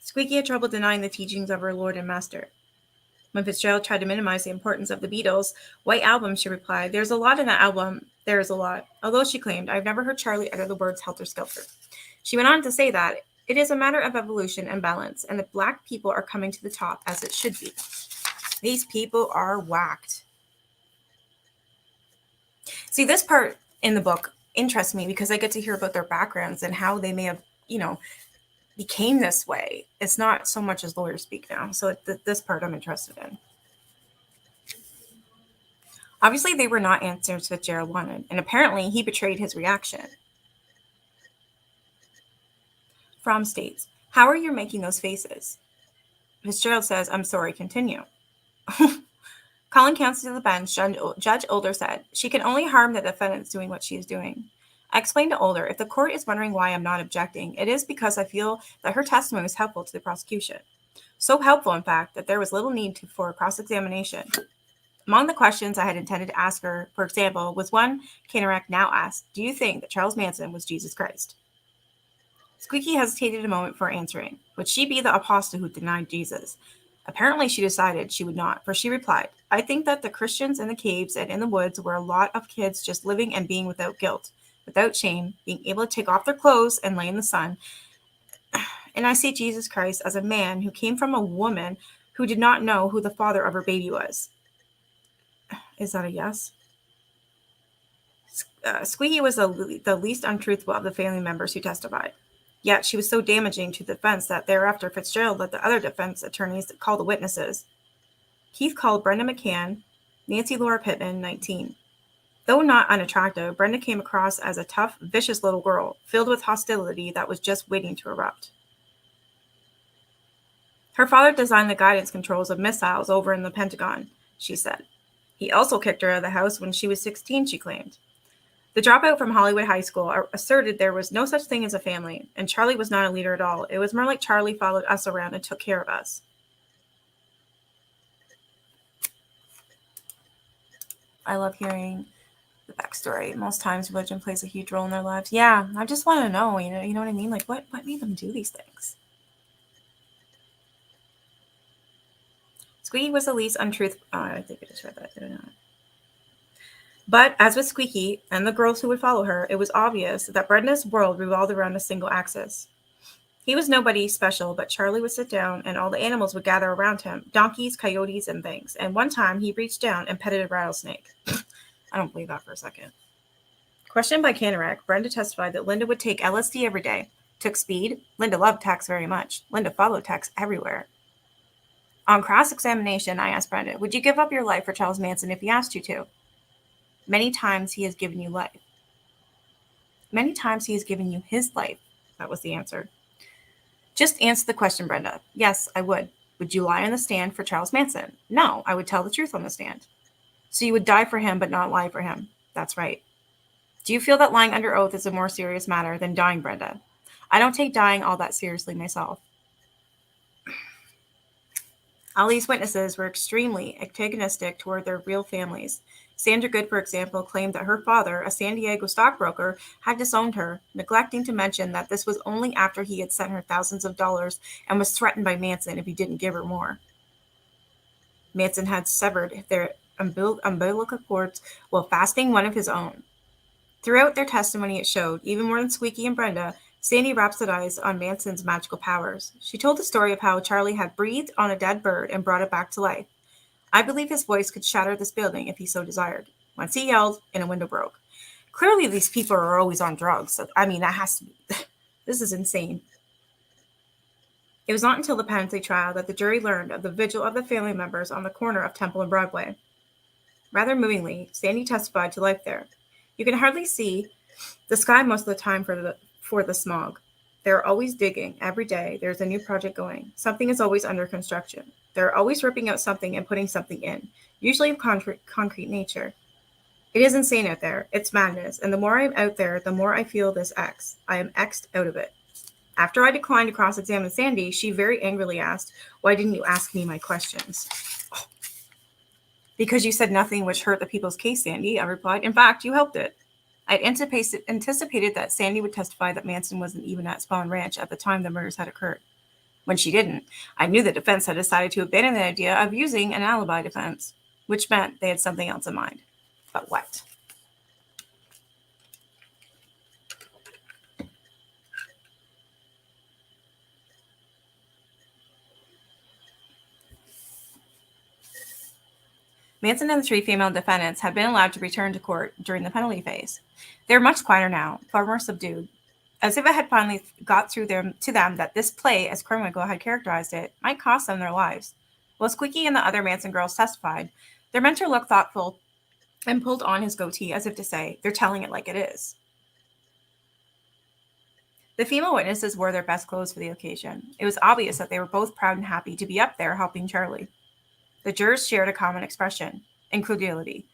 S1: Squeaky had trouble denying the teachings of her Lord and Master. When Fitzgerald tried to minimize the importance of the Beatles' White Album, she replied, there's a lot in that album. There is a lot. Although she claimed, I've never heard Charlie utter the words Helter Skelter. She went on to say that it is a matter of evolution and balance, and that black people are coming to the top as it should be. These people are whacked. See, this part in the book interests me because I get to hear about their backgrounds and how they may have, became this way. It's not so much as lawyers speak now. So this part I'm interested in. Obviously, they were not answers Fitzgerald wanted, and apparently he betrayed his reaction. Fromm states, how are you making those faces? Fitzgerald says, I'm sorry, continue. Calling counsel to the bench, Judge Older said, she can only harm the defendants doing what she is doing. I explained to Older, if the court is wondering why I'm not objecting, it is because I feel that her testimony was helpful to the prosecution. So helpful, in fact, that there was little need for cross-examination. Among the questions I had intended to ask her, for example, was one Canarac now asked, do you think that Charles Manson was Jesus Christ? Squeaky hesitated a moment before answering. Would she be the apostle who denied Jesus? Apparently she decided she would not, for she replied, I think that the Christians in the caves and in the woods were a lot of kids just living and being without guilt, without shame, being able to take off their clothes and lay in the sun. And I see Jesus Christ as a man who came from a woman who did not know who the father of her baby was. Is that a yes? Squeaky was the least untruthful of the family members who testified. Yet she was so damaging to the defense that thereafter Fitzgerald let the other defense attorneys call the witnesses. Keith called Brenda McCann, Nancy Laura Pittman, 19. Though not unattractive, Brenda came across as a tough, vicious little girl, filled with hostility that was just waiting to erupt. Her father designed the guidance controls of missiles over in the Pentagon, she said. He also kicked her out of the house when she was 16, she claimed. The dropout from Hollywood High School asserted there was no such thing as a family, and Charlie was not a leader at all. It was more like Charlie followed us around and took care of us. I love hearing the backstory. Most times religion plays a huge role in their lives. Yeah, I just want to know, you know what I mean? Like, what made them do these things? Squeaky was the least untruthful. Oh, I think I just read that. I don't know. But as with Squeaky and the girls who would follow her, it was obvious that Brenda's world revolved around a single axis. He was nobody special, but Charlie would sit down and all the animals would gather around him, donkeys, coyotes, and things. And one time he reached down and petted a rattlesnake. I don't believe that for a second. Questioned by Canorak, Brenda testified that Linda would take LSD every day. Took speed. Linda loved Tex very much. Linda followed Tex everywhere. On cross-examination, I asked Brenda, would you give up your life for Charles Manson if he asked you to? Many times he has given you life. Many times he has given you his life. That was the answer. Just answer the question, Brenda. Yes, I would. Would you lie on the stand for Charles Manson? No, I would tell the truth on the stand. So you would die for him but not lie for him. That's right. Do you feel that lying under oath is a more serious matter than dying, Brenda? I don't take dying all that seriously myself. Ali's witnesses were extremely antagonistic toward their real families. Sandra Good, for example, claimed that her father, a San Diego stockbroker, had disowned her, neglecting to mention that this was only after he had sent her thousands of dollars and was threatened by Manson if he didn't give her more. Manson had severed their umbilical cords while fasting one of his own. Throughout their testimony, it showed, even more than Squeaky and Brenda, Sandy rhapsodized on Manson's magical powers. She told the story of how Charlie had breathed on a dead bird and brought it back to life. I believe his voice could shatter this building if he so desired. Once he yelled, and a window broke. Clearly, these people are always on drugs. So, that has to be... This is insane. It was not until the penalty trial that the jury learned of the vigil of the family members on the corner of Temple and Broadway. Rather movingly, Sandy testified to life there. You can hardly see the sky most of the time for the smog. They're always digging. Every day, there's a new project going. Something is always under construction. They're always ripping out something and putting something in, usually of concrete nature. It is insane out there. It's madness. And the more I'm out there, the more I feel this X. I am X'd out of it. After I declined to cross-examine Sandy, she very angrily asked, why didn't you ask me my questions? Oh. Because you said nothing which hurt the people's case, Sandy, I replied. In fact, you helped it. I'd anticipated that Sandy would testify that Manson wasn't even at Spawn Ranch at the time the murders had occurred. When she didn't, I knew the defense had decided to abandon the idea of using an alibi defense, which meant they had something else in mind. But what? Manson and the three female defendants had been allowed to return to court during the penalty phase. They were much quieter now, far more subdued, as if it had finally got through to them that this play, as Kernwinkle had characterized it, might cost them their lives. While Squeaky and the other Manson girls testified, their mentor looked thoughtful and pulled on his goatee as if to say, they're telling it like it is. The female witnesses wore their best clothes for the occasion. It was obvious that they were both proud and happy to be up there helping Charlie. The jurors shared a common expression, incredulity.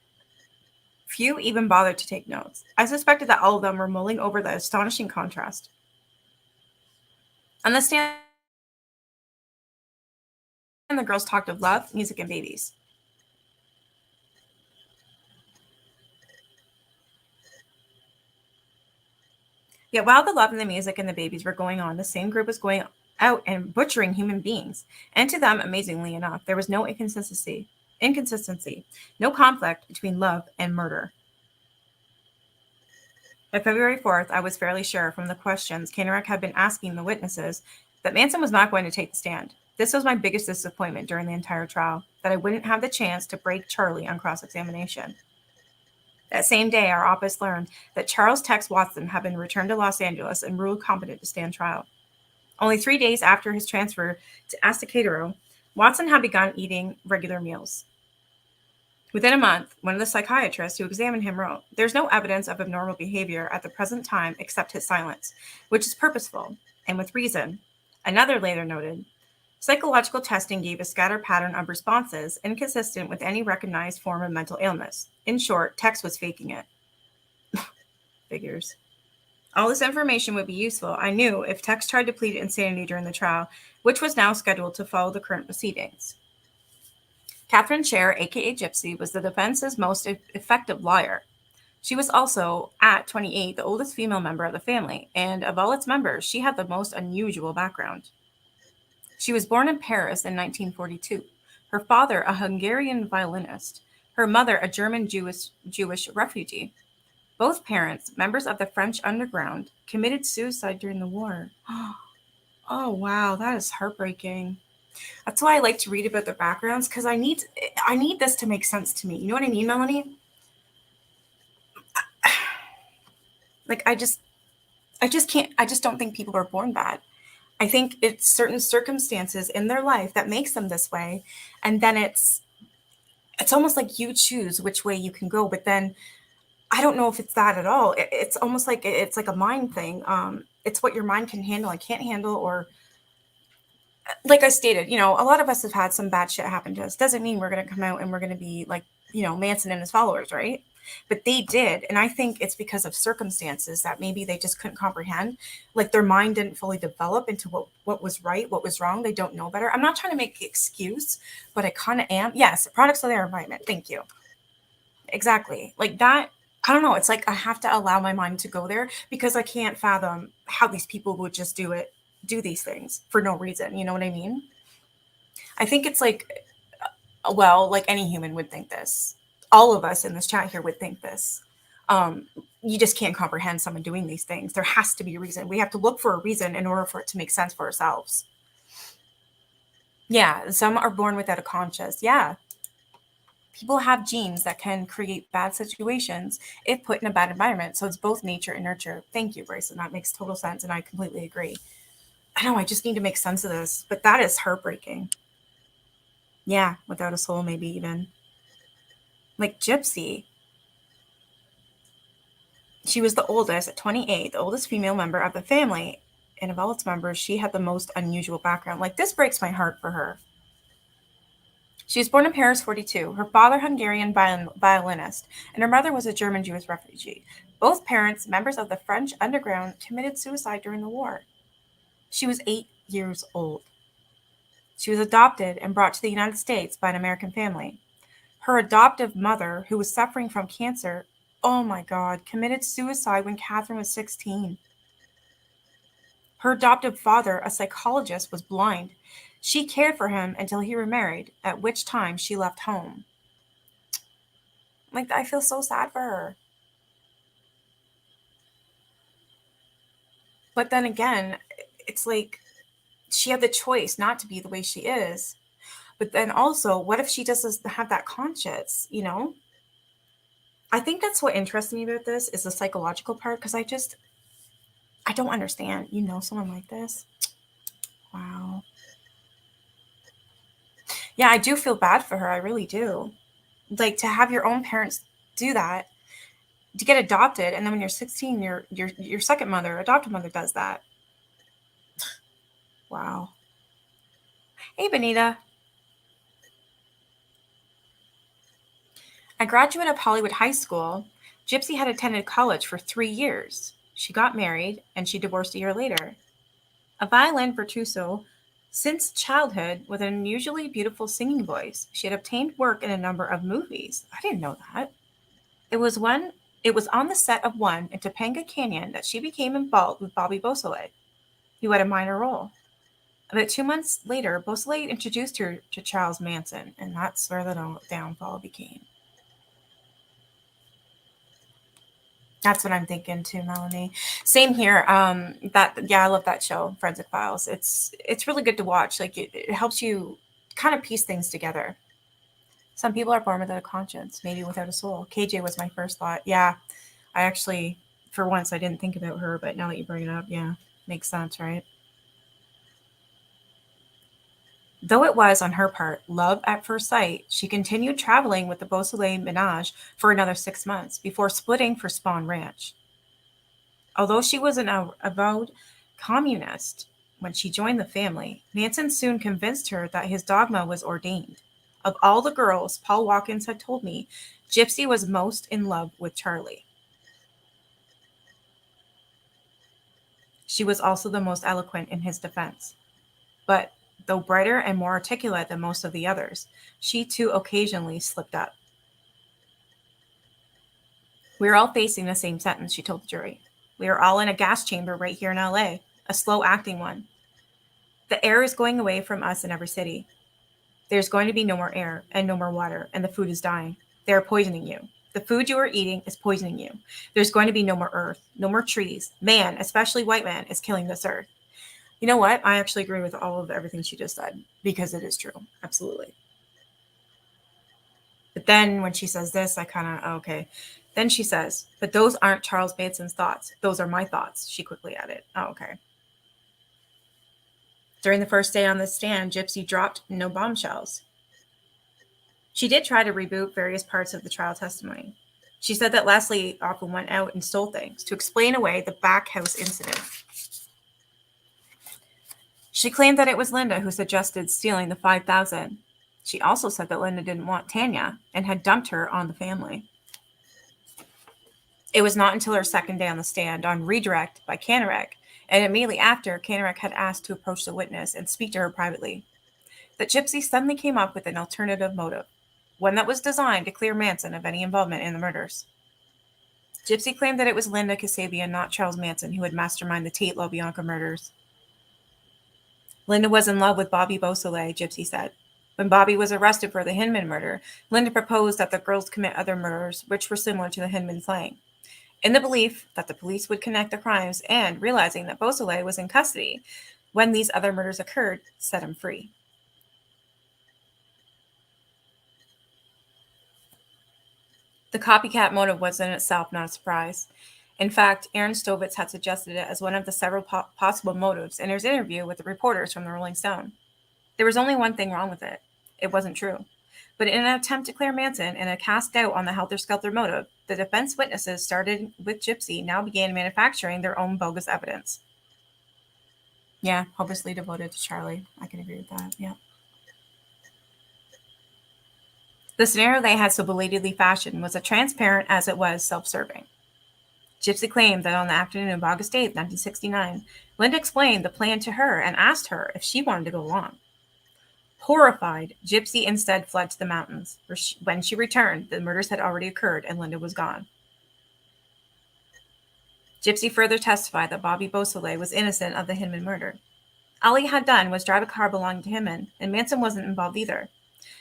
S1: Few even bothered to take notes. I suspected that all of them were mulling over the astonishing contrast. On the stand, the girls talked of love, music, and babies. Yet while the love and the music and the babies were going on, the same group was going out and butchering human beings. And to them, amazingly enough, there was no inconsistency, no conflict between love and murder. By February 4th, I was fairly sure from the questions Kanorak had been asking the witnesses that Manson was not going to take the stand. This was my biggest disappointment during the entire trial, that I wouldn't have the chance to break Charlie on cross-examination. That same day, our office learned that Charles Tex Watson had been returned to Los Angeles and ruled competent to stand trial. Only 3 days after his transfer to Estacadero, Watson had begun eating regular meals. Within a month, one of the psychiatrists who examined him wrote, "There's no evidence of abnormal behavior at the present time except his silence, which is purposeful, and with reason." Another later noted, "Psychological testing gave a scattered pattern of responses inconsistent with any recognized form of mental illness. In short, Tex was faking it." Figures. All this information would be useful, I knew, if Tex tried to plead insanity during the trial, which was now scheduled to follow the current proceedings. Catherine Scher, aka Gypsy, was the defense's most effective liar. She was also, at 28, the oldest female member of the family, and of all its members, she had the most unusual background. She was born in Paris in 1942. Her father, a Hungarian violinist. Her mother, a German Jewish refugee. Both parents, members of the French underground, committed suicide during the war. Oh wow, that is heartbreaking. That's why I like to read about their backgrounds because I need this to make sense to me. You know what I mean, Melanie? Like I just can't I just don't think people are born bad. I think it's certain circumstances in their life that makes them this way, and then it's almost like you choose which way you can go, but then I don't know if it's that at all. It's almost like it's like a mind thing. It's what your mind can handle and can't handle, or like I stated, a lot of us have had some bad shit happen to us. Doesn't mean we're going to come out and we're going to be like, Manson and his followers, right? But they did. And I think it's because of circumstances that maybe they just couldn't comprehend. Like their mind didn't fully develop into what was right, what was wrong. They don't know better. I'm not trying to make the excuse, but I kind of am. Yes, products of their environment. Thank you. Exactly. Like that. I don't know. It's like I have to allow my mind to go there because I can't fathom how these people would just do these things for no reason. You know what I mean? I think it's like, well, like any human would think this. All of us in this chat here would think this. Um, you just can't comprehend someone doing these things. There has to be a reason. We have to look for a reason in order for it to make sense for ourselves. Yeah, some are born without a conscience. Yeah, people have genes that can create bad situations if put in a bad environment. So it's both nature and nurture. Thank you, Bryson. That makes total sense, and I completely agree. I know I just need to make sense of this, but that is heartbreaking. Yeah, without a soul, maybe even. Like Gypsy, she was the oldest at 28, the oldest female member of the family. And of all its members, she had the most unusual background. Like, this breaks my heart for her. She was born in Paris 42, her father Hungarian violinist, and her mother was a German Jewish refugee. Both parents, members of the French underground, committed suicide during the war. She was 8 years old. She was adopted and brought to the United States by an American family. Her adoptive mother, who was suffering from cancer, oh my God, committed suicide when Catherine was 16. Her adoptive father, a psychologist, was blind. She cared for him until he remarried, at which time she left home. Like, I feel so sad for her. But then again, it's like she had the choice not to be the way she is. But then also, what if she just doesn't have that conscience? I think that's what interests me about this is the psychological part because I don't understand. Someone like this? Wow. Yeah, I do feel bad for her. I really do. Like to have your own parents do that, to get adopted, and then when you're 16, your second mother, adopted mother, does that. Wow. Hey, Benita. A graduate of Hollywood High School, Gypsy had attended college for 3 years. She got married and she divorced a year later. A violin virtuoso since childhood with an unusually beautiful singing voice, she had obtained work in a number of movies. I didn't know that. It was one. It was on the set of one in Topanga Canyon that she became involved with Bobby Beausoleil, who had a minor role. About 2 months later, Beausoleil introduced her to Charles Manson, and that's where the downfall began. That's what I'm thinking too, Melanie. Same here. I love that show, Forensic Files. It's really good to watch. Like it helps you kind of piece things together. Some people are born without a conscience, maybe without a soul. KJ was my first thought. Yeah, I actually, for once, I didn't think about her, but now that you bring it up, yeah, makes sense, right? Though it was, on her part, love at first sight, she continued traveling with the Beausoleil menage for another 6 months before splitting for Spawn Ranch. Although she was an avowed communist when she joined the family, Manson soon convinced her that his dogma was ordained. Of all the girls, Paul Watkins had told me, Gypsy was most in love with Charlie. She was also the most eloquent in his defense. But though brighter and more articulate than most of the others, she too occasionally slipped up. We are all facing the same sentence, she told the jury. We are all in a gas chamber right here in LA, a slow acting one. The air is going away from us in every city. There's going to be no more air and no more water, and the food is dying. They are poisoning you. The food you are eating is poisoning you. There's going to be no more earth, no more trees. Man, especially white man, is killing this earth. You know what? I actually agree with all of everything she just said because it is true. Absolutely. But then when she says this, I kind of, okay. Then she says, but those aren't Charles Manson's thoughts. Those are my thoughts. She quickly added, oh, okay. During the first day on the stand, Gypsy dropped no bombshells. She did try to reboot various parts of the trial testimony. She said that Leslie often went out and stole things to explain away the back house incident. She claimed that it was Linda who suggested stealing the $5,000. She also said that Linda didn't want Tanya and had dumped her on the family. It was not until her second day on the stand on redirect by Kanarek, and immediately after Kanarek had asked to approach the witness and speak to her privately, that Gypsy suddenly came up with an alternative motive, one that was designed to clear Manson of any involvement in the murders. Gypsy claimed that it was Linda Kasabian, not Charles Manson, who had masterminded the Tate LaBianca murders. Linda was in love with Bobby Beausoleil, Gypsy said. When Bobby was arrested for the Hinman murder, Linda proposed that the girls commit other murders which were similar to the Hinman slaying, in the belief that the police would connect the crimes and, realizing that Beausoleil was in custody when these other murders occurred, set him free. The copycat motive was in itself not a surprise. In fact, Aaron Stovitz had suggested it as one of the several possible motives in his interview with the reporters from the Rolling Stone. There was only one thing wrong with it. It wasn't true. But in an attempt to clear Manson and a cast doubt on the Helter Skelter motive, the defense witnesses started with Gypsy now began manufacturing their own bogus evidence. Yeah, hopelessly devoted to Charlie. I can agree with that, yeah. The scenario they had so belatedly fashioned was as transparent as it was self-serving. Gypsy claimed that on the afternoon of August 8, 1969, Linda explained the plan to her and asked her if she wanted to go along. Horrified, Gypsy instead fled to the mountains. When she returned, the murders had already occurred and Linda was gone. Gypsy further testified that Bobby Beausoleil was innocent of the Hinman murder. All he had done was drive a car belonging to Hinman, and Manson wasn't involved either.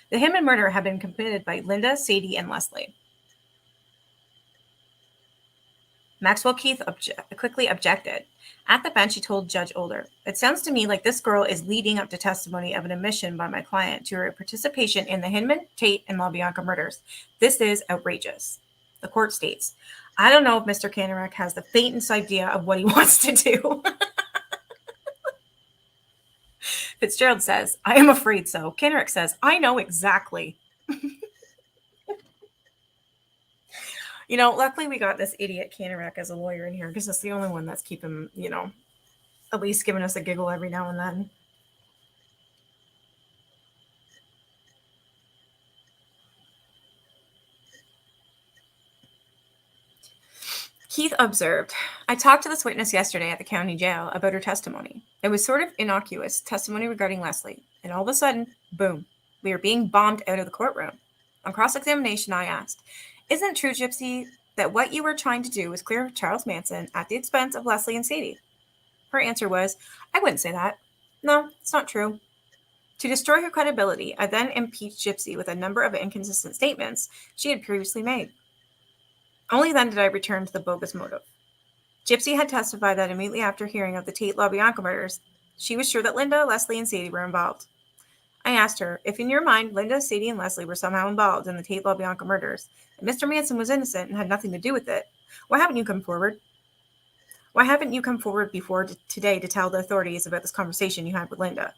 S1: The Hinman murder had been committed by Linda, Sadie, and Leslie. Maxwell Keith quickly objected. At the bench, he told Judge Older, "It sounds to me like this girl is leading up to testimony of an admission by my client to her participation in the Hinman, Tate, and LaBianca murders. This is outrageous." The court states, "I don't know if Mr. Kanarek has the faintest idea of what he wants to do." Fitzgerald says, "I am afraid so." Kanarek says, "I know exactly." You know, luckily we got this idiot Kanarek as a lawyer in here because it's the only one that's keeping, at least giving us a giggle every now and then. Keith observed, "I talked to this witness yesterday at the county jail about her testimony. It was sort of innocuous testimony regarding Leslie. And all of a sudden, boom, we were being bombed out of the courtroom. On cross-examination, I asked, 'Isn't it true, Gypsy, that what you were trying to do was clear Charles Manson at the expense of Leslie and Sadie?' Her answer was, 'I wouldn't say that. No, it's not true.' To destroy her credibility, I then impeached Gypsy with a number of inconsistent statements she had previously made. Only then did I return to the bogus motive. Gypsy had testified that immediately after hearing of the Tate LaBianca murders, she was sure that Linda, Leslie, and Sadie were involved. I asked her, if in your mind Linda, Sadie, and Leslie were somehow involved in the Tate LaBianca murders, and Mr. Manson was innocent and had nothing to do with it, why haven't you come forward? Why haven't you come forward before today to tell the authorities about this conversation you had with Linda?"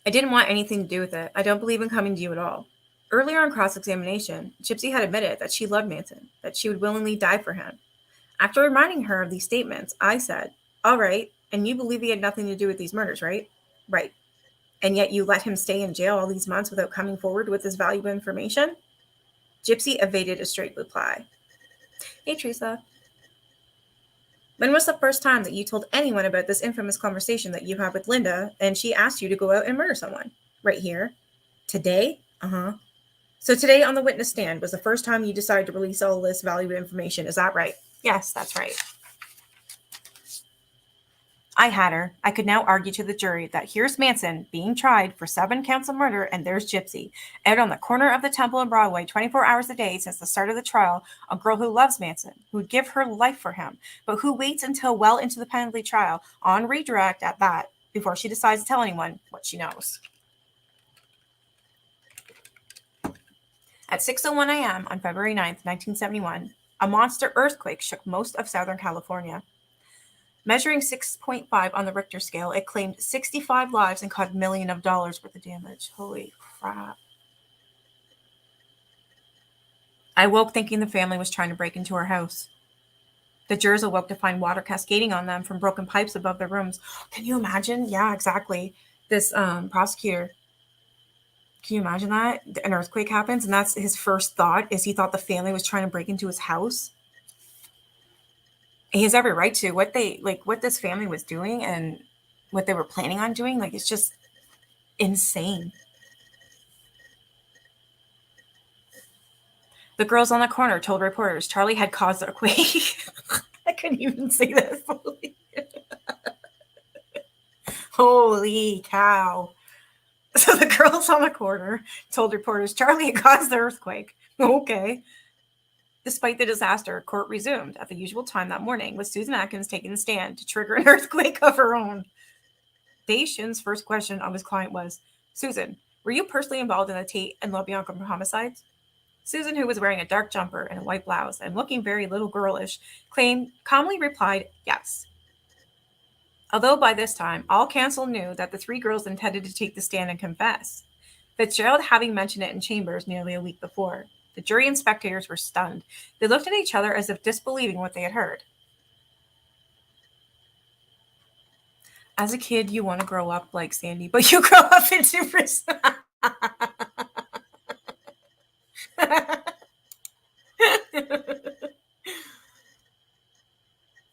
S1: "I didn't want anything to do with it. I don't believe in coming to you at all." Earlier on cross-examination, Gypsy had admitted that she loved Manson, that she would willingly die for him. After reminding her of these statements, I said, "All right, and you believe he had nothing to do with these murders, right?" "Right. And yet you let him stay in jail all these months without coming forward with this valuable information?" Gypsy evaded a straight reply. "Hey, Teresa. When was the first time that you told anyone about this infamous conversation that you had with Linda and she asked you to go out and murder someone?" "Right here." "Today?" "Uh-huh. So today on the witness stand was the first time you decided to release all this valuable information. Is that right?" "Yes, that's right." I had her. I could now argue to the jury that here's Manson being tried for 7 counts of murder, and there's Gypsy, out on the corner of the Temple and Broadway 24 hours a day since the start of the trial, a girl who loves Manson, who'd give her life for him, but who waits until well into the penalty trial, on redirect at that, before she decides to tell anyone what she knows. At 6:01 a.m. on February 9th, 1971, a monster earthquake shook most of Southern California. Measuring 6.5 on the Richter scale, it claimed 65 lives and caused millions of dollars worth of damage. Holy crap. I woke thinking the family was trying to break into our house. The jurors awoke to find water cascading on them from broken pipes above their rooms. Can you imagine? Yeah, exactly. This prosecutor, can you imagine that? An earthquake happens, and that's his first thought, is he thought the family was trying to break into his house. He has every right to. What this family was doing and what they were planning on doing, it's just insane. The girls on the corner told reporters Charlie had caused the quake. I couldn't even say that fully. Holy cow. So the girls on the corner told reporters Charlie had caused the earthquake. Okay. Despite the disaster, court resumed at the usual time that morning, with Susan Atkins taking the stand to trigger an earthquake of her own. Dave Shin's first question of his client was, Susan, were you personally involved in the Tate and LaBianca homicides? Susan, who was wearing a dark jumper and a white blouse and looking very little girlish, calmly replied, yes. Although by this time, all counsel knew that the 3 girls intended to take the stand and confess, Fitzgerald having mentioned it in chambers nearly a week before. The jury and spectators were stunned. They looked at each other as if disbelieving what they had heard. As a kid, you want to grow up like Sandy, but you grow up into prison.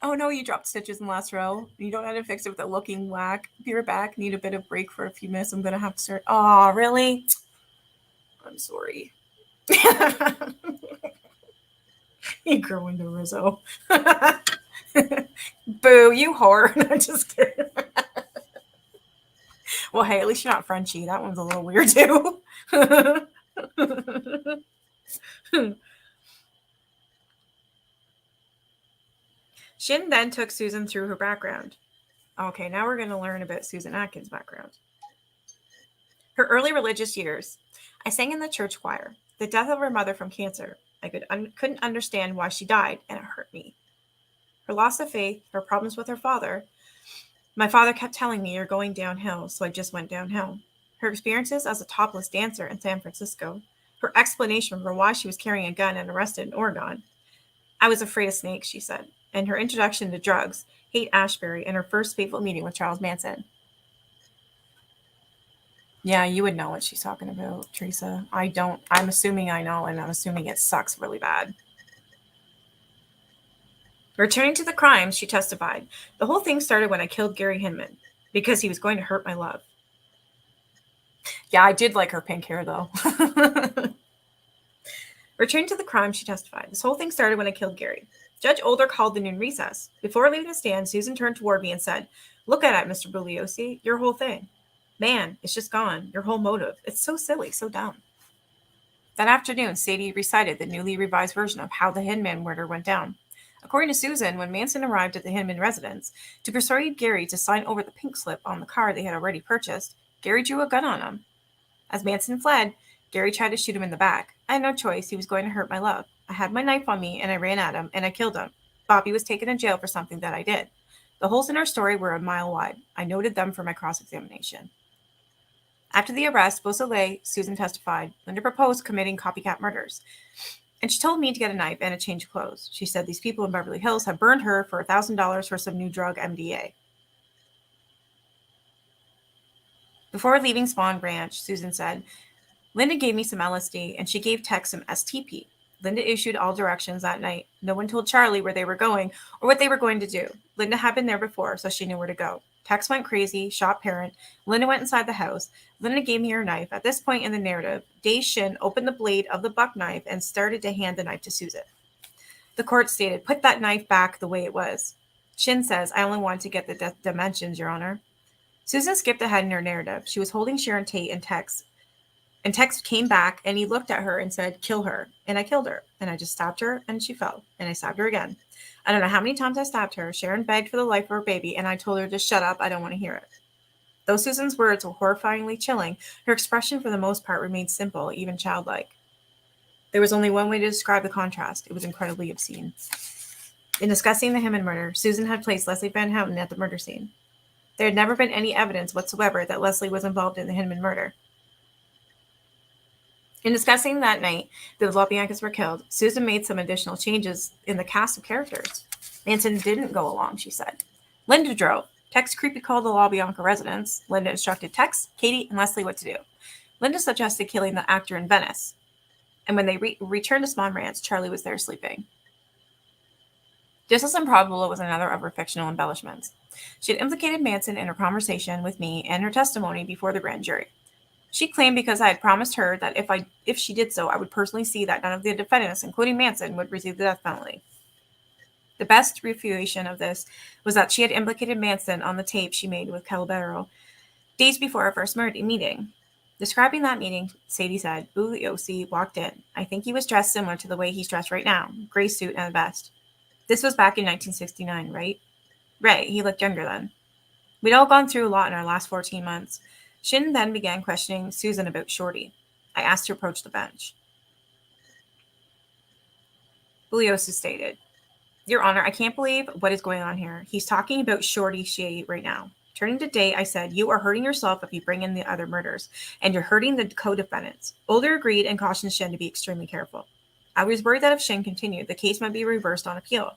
S1: Oh no, you dropped stitches in the last row. You don't know how to fix it with a looking whack. Be right back. Need a bit of break for a few minutes. I'm going to have to start. Oh, really? I'm sorry. You grow into Rizzo. Boo, you whore. I'm just kidding. Well, hey, at least you're not Frenchie. That one's a little weird too. Shin then took Susan through her background. Okay, now we're going to learn about Susan Atkins' background. Her early religious years. I sang in the church choir. The death of her mother from cancer. I couldn't understand why she died, and it hurt me. Her loss of faith, her problems with her father. My father kept telling me, you're going downhill, so I just went downhill. Her experiences as a topless dancer in San Francisco. Her explanation for why she was carrying a gun and arrested in Oregon. I was afraid of snakes, she said. And her introduction to drugs, Haight-Ashbury, and her first fateful meeting with Charles Manson. Yeah, you would know what she's talking about, Teresa. I don't. I'm assuming I know, and I'm assuming it sucks really bad. Returning to the crime, she testified, the whole thing started when I killed Gary Hinman, because he was going to hurt my love. Yeah, I did like her pink hair, though. Returning to the crime, she testified, this whole thing started when I killed Gary. Judge Older called the noon recess. Before leaving the stand, Susan turned toward me and said, look at it, Mr. Bugliosi, your whole thing. Man, it's just gone. Your whole motive. It's so silly, so dumb. That afternoon, Sadie recited the newly revised version of how the Hinman murder went down. According to Susan, when Manson arrived at the Hinman residence to persuade Gary to sign over the pink slip on the car they had already purchased, Gary drew a gun on him. As Manson fled, Gary tried to shoot him in the back. I had no choice. He was going to hurt my love. I had my knife on me, and I ran at him, and I killed him. Bobby was taken to jail for something that I did. The holes in our story were a mile wide. I noted them for my cross-examination. After the arrest, Beausoleil, Susan testified, Linda proposed committing copycat murders. And she told me to get a knife and a change of clothes. She said these people in Beverly Hills had burned her for $1,000 for some new drug, MDA. Before leaving Spawn Ranch, Susan said, Linda gave me some LSD, and she gave Tex some STP. Linda issued all directions that night. No one told Charlie where they were going or what they were going to do. Linda had been there before, so she knew where to go. Tex went crazy, shot parent. Linda went inside the house. Linda gave me her knife. At this point in the narrative, Dave Shin opened the blade of the buck knife and started to hand the knife to Susan. The court stated, put that knife back the way it was. Shin says, I only wanted to get the dimensions, Your Honor. Susan skipped ahead in her narrative. She was holding Sharon Tate and Tex. And Tex came back and he looked at her and said, kill her. And I killed her. And I just stabbed her and she fell. And I stabbed her again. I don't know how many times I stabbed her. Sharon begged for the life of her baby. And I told her to shut up. I don't want to hear it. Though Susan's words were horrifyingly chilling, her expression for the most part remained simple, even childlike. There was only one way to describe the contrast. It was incredibly obscene. In discussing the Hinman murder, Susan had placed Leslie Van Houten at the murder scene. There had never been any evidence whatsoever that Leslie was involved in the Hinman murder. In discussing that night that the LaBiancas were killed, Susan made some additional changes in the cast of characters. Manson didn't go along, she said. Linda drove. Tex creepy called the LaBianca residence. Linda instructed Tex, Katie, and Leslie what to do. Linda suggested killing the actor in Venice. And when they returned to Swan Ranch, Charlie was there sleeping. Just as improbable was another of her fictional embellishments. She had implicated Manson in her conversation with me and her testimony before the grand jury. She claimed because I had promised her that if she did so, I would personally see that none of the defendants, including Manson, would receive the death penalty. The best refutation of this was that she had implicated Manson on the tape she made with Calabero days before our first meeting. Describing that meeting, Sadie said, Bugliosi walked in. I think he was dressed similar to the way he's dressed right now, gray suit and a vest. This was back in 1969, right? Right, he looked younger then. We'd all gone through a lot in our last 14 months. Shin then began questioning Susan about Shorty. I asked her to approach the bench. Bugliosi stated, Your Honor, I can't believe what is going on here. He's talking about Shorty Shea right now. Turning to Day, I said, you are hurting yourself if you bring in the other murders, and you're hurting the co-defendants. Older agreed and cautioned Shin to be extremely careful. I was worried that if Shin continued, the case might be reversed on appeal.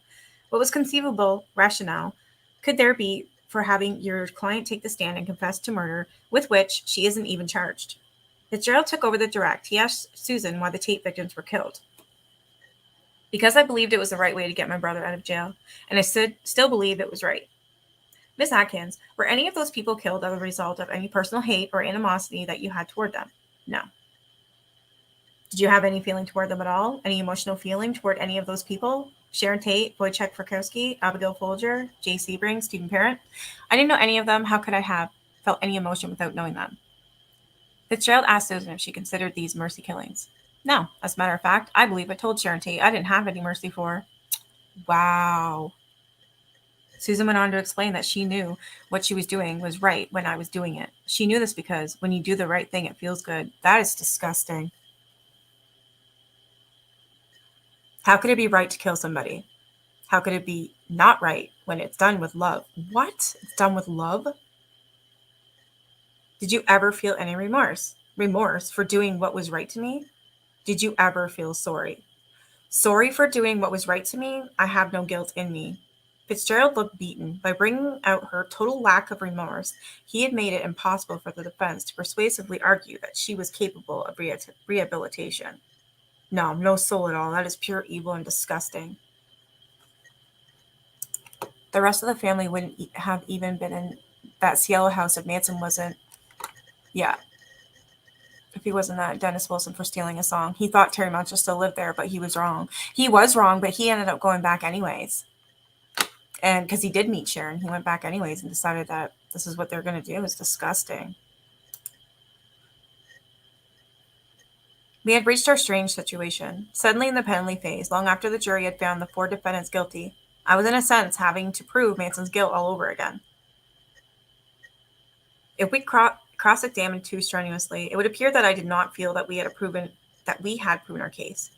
S1: What was conceivable rationale could there be for having your client take the stand and confess to murder with which she isn't even charged? Fitzgerald took over the direct. He asked Susan why the Tate victims were killed. Because I believed it was the right way to get my brother out of jail, and I still believe it was right. Miss Atkins, were any of those people killed as a result of any personal hate or animosity that you had toward them? No. Did you have any feeling toward them at all? Any emotional feeling toward any of those people? Sharon Tate, Wojciech Frykowski, Abigail Folger, Jay Sebring, Stephen Parent? I didn't know any of them. How could I have felt any emotion without knowing them? Fitzgerald asked Susan if she considered these mercy killings. No. As a matter of fact, I believe I told Sharon Tate I didn't have any mercy for her. Wow. Susan went on to explain that she knew what she was doing was right when I was doing it. She knew this because when you do the right thing, it feels good. That is disgusting. How could it be right to kill somebody? How could it be not right when it's done with love? What? It's done with love? Did you ever feel any remorse? Remorse for doing what was right to me? Did you ever feel sorry? Sorry for doing what was right to me? I have no guilt in me. Fitzgerald looked beaten. By bringing out her total lack of remorse, he had made it impossible for the defense to persuasively argue that she was capable of rehabilitation. No soul at all. That is pure evil and disgusting. The rest of the family wouldn't have even been in that Cielo house if Manson wasn't, if he wasn't that Dennis Wilson for stealing a song. He thought Terry Muncher still lived there, but he was wrong. He was wrong, but he ended up going back anyways. And because he did meet Sharon, he went back anyways and decided that this is what they're going to do. It's disgusting. We had reached our strange situation. Suddenly in the penalty phase, long after the jury had found the 4 defendants guilty, I was in a sense having to prove Manson's guilt all over again. If we cross-examined too strenuously, it would appear that I did not feel that we had proven our case.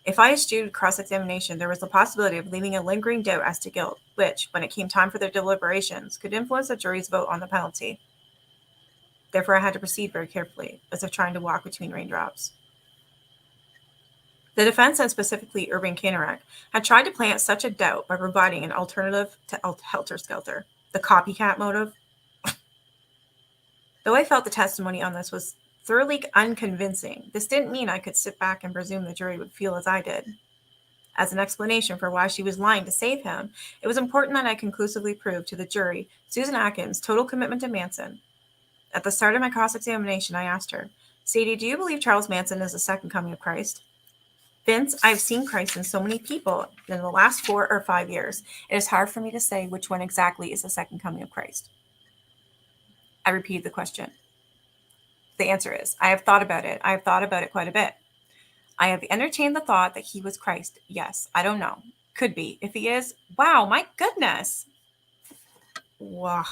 S1: If I eschewed cross-examination, there was the possibility of leaving a lingering doubt as to guilt, which, when it came time for their deliberations, could influence the jury's vote on the penalty. Therefore, I had to proceed very carefully, as if trying to walk between raindrops. The defense, and specifically Irving Kanarek, had tried to plant such a doubt by providing an alternative to Helter Skelter, the copycat motive. Though I felt the testimony on this was thoroughly unconvincing, this didn't mean I could sit back and presume the jury would feel as I did. As an explanation for why she was lying to save him, it was important that I conclusively prove to the jury Susan Atkins' total commitment to Manson. At the start of my cross-examination, I asked her, Sadie, do you believe Charles Manson is the second coming of Christ? Vince, I've seen Christ in so many people in the last 4 or 5 years. It is hard for me to say which one exactly is the second coming of Christ. I repeat the question. The answer is, I have thought about it. I have thought about it quite a bit. I have entertained the thought that he was Christ. Yes, I don't know. Could be. If he is, wow, my goodness. Wow.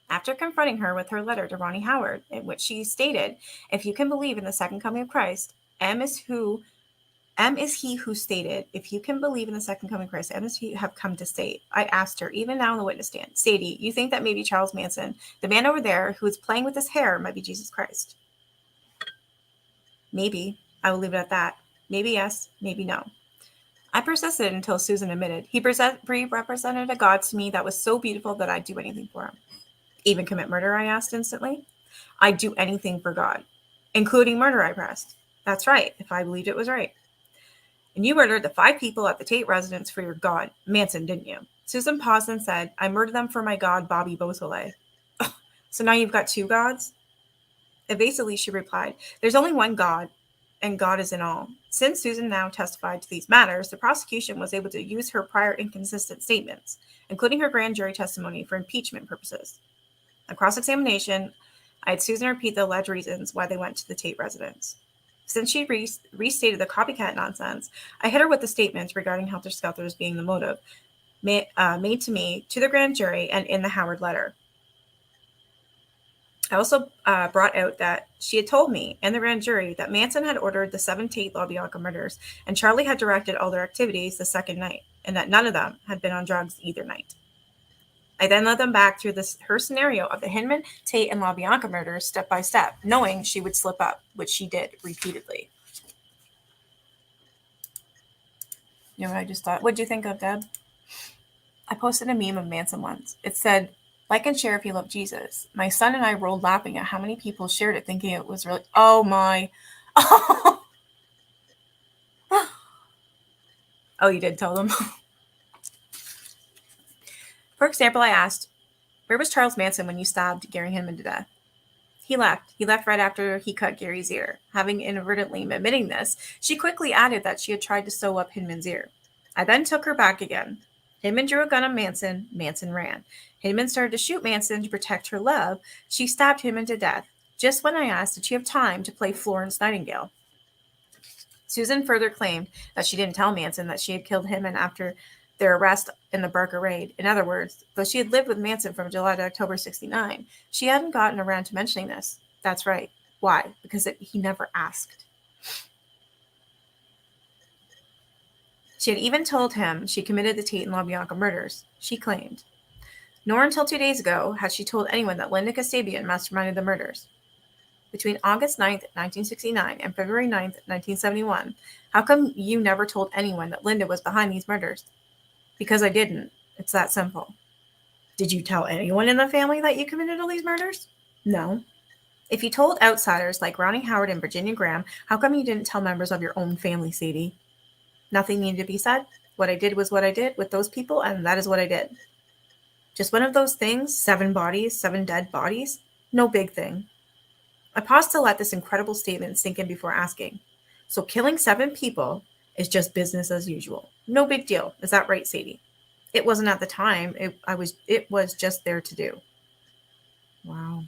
S1: After confronting her with her letter to Ronnie Howard, in which she stated, if you can believe in the second coming of Christ, M is he who stated, if you can believe in the second coming of Christ, M is he have come to state. I asked her, even now on the witness stand, Sadie, you think that maybe Charles Manson, the man over there who is playing with his hair, might be Jesus Christ? Maybe. I will leave it at that. Maybe yes, maybe no. I persisted until Susan admitted, he represented a God to me that was so beautiful that I'd do anything for him. Even commit murder, I asked instantly. I'd do anything for God, including murder, I pressed. That's right, if I believed it was right. And you murdered the 5 people at the Tate residence for your God, Manson, didn't you? Susan paused and said, I murdered them for my God, Bobby Beausoleil. So now you've got 2 gods? Evasively, she replied, there's only one God, and God is in all. Since Susan now testified to these matters, the prosecution was able to use her prior inconsistent statements, including her grand jury testimony, for impeachment purposes. On cross-examination, I had Susan repeat the alleged reasons why they went to the Tate residence. Since she restated the copycat nonsense, I hit her with the statements regarding Helter Skelter as being the motive made to me, to the grand jury, and in the Howard letter. I also brought out that she had told me and the grand jury that Manson had ordered the 7 Tate LaBianca murders, and Charlie had directed all their activities the second night, and that none of them had been on drugs either night. I then led them back through her scenario of the Hinman, Tate, and LaBianca murders step by step, knowing she would slip up, which she did repeatedly. You know what I just thought? What'd you think of, Deb? I posted a meme of Manson once. It said, like and share if you love Jesus. My son and I rolled laughing at how many people shared it thinking it was really, oh my. Oh, you did tell them? For example, I asked, where was Charles Manson when you stabbed Gary Hinman to death? He left. He left right after he cut Gary's ear. Having inadvertently admitting this, she quickly added that she had tried to sew up Hinman's ear. I then took her back again. Hinman drew a gun on Manson. Manson ran. Hinman started to shoot Manson to protect her love. She stabbed Hinman to death, just when I asked did she have time to play Florence Nightingale. Susan further claimed that she didn't tell Manson that she had killed Hinman after their arrest in the Barker raid. In other words, though she had lived with Manson from July to October 1969, she hadn't gotten around to mentioning this. That's right. Why? Because he never asked. She had even told him she committed the Tate and LaBianca murders, she claimed. Nor until 2 days ago had she told anyone that Linda Kasabian masterminded the murders. Between August 9th, 1969 and February 9th, 1971, how come you never told anyone that Linda was behind these murders? Because I didn't. It's that simple. Did you tell anyone in the family that you committed all these murders? No. If you told outsiders like Ronnie Howard and Virginia Graham, how come you didn't tell members of your own family, Sadie? Nothing needed to be said. What I did was what I did with those people, and that is what I did. Just one of those things, 7 bodies, 7 dead bodies. No big thing. I paused to let this incredible statement sink in before asking. So killing 7 people is just business as usual. No big deal. Is that right, Sadie? It wasn't at the time. It was just there to do. Wow.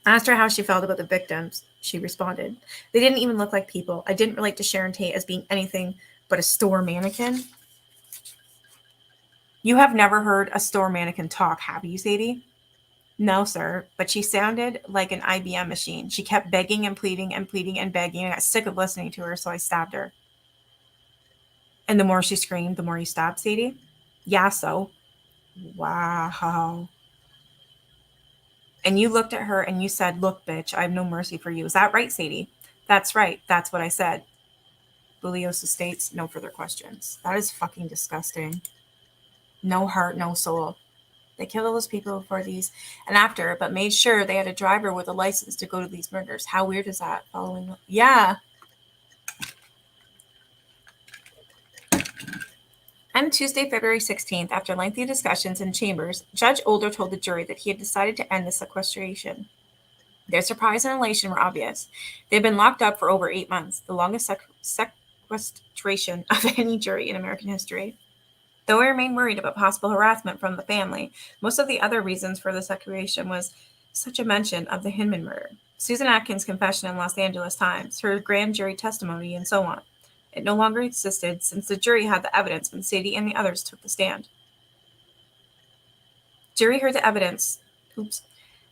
S1: I asked her how she felt about the victims. She responded, they didn't even look like people. I didn't relate to Sharon Tate as being anything but a store mannequin. You have never heard a store mannequin talk, have you, Sadie? No, sir, but she sounded like an IBM machine. She kept begging and pleading and pleading and begging. I got sick of listening to her, so I stabbed her. And the more she screamed, the more you stabbed, Sadie? Yeah, so. Wow. And you looked at her and you said, look, bitch, I have no mercy for you. Is that right, Sadie? That's right. That's what I said. Buliosa states, no further questions. That is fucking disgusting. No heart, no soul. They killed all those people for these and after, but made sure they had a driver with a license to go to these murders. How weird is that? Yeah. On Tuesday, February 16th, after lengthy discussions in chambers, Judge Older told the jury that he had decided to end the sequestration. Their surprise and elation were obvious. They had been locked up for over 8 months, the longest sequestration of any jury in American history. Though I remained worried about possible harassment from the family, most of the other reasons for the separation was such a mention of the Hinman murder, Susan Atkins' confession in Los Angeles Times, her grand jury testimony, and so on. It no longer existed since the jury had the evidence when Sadie and the others took the stand. Jury heard the evidence. Oops.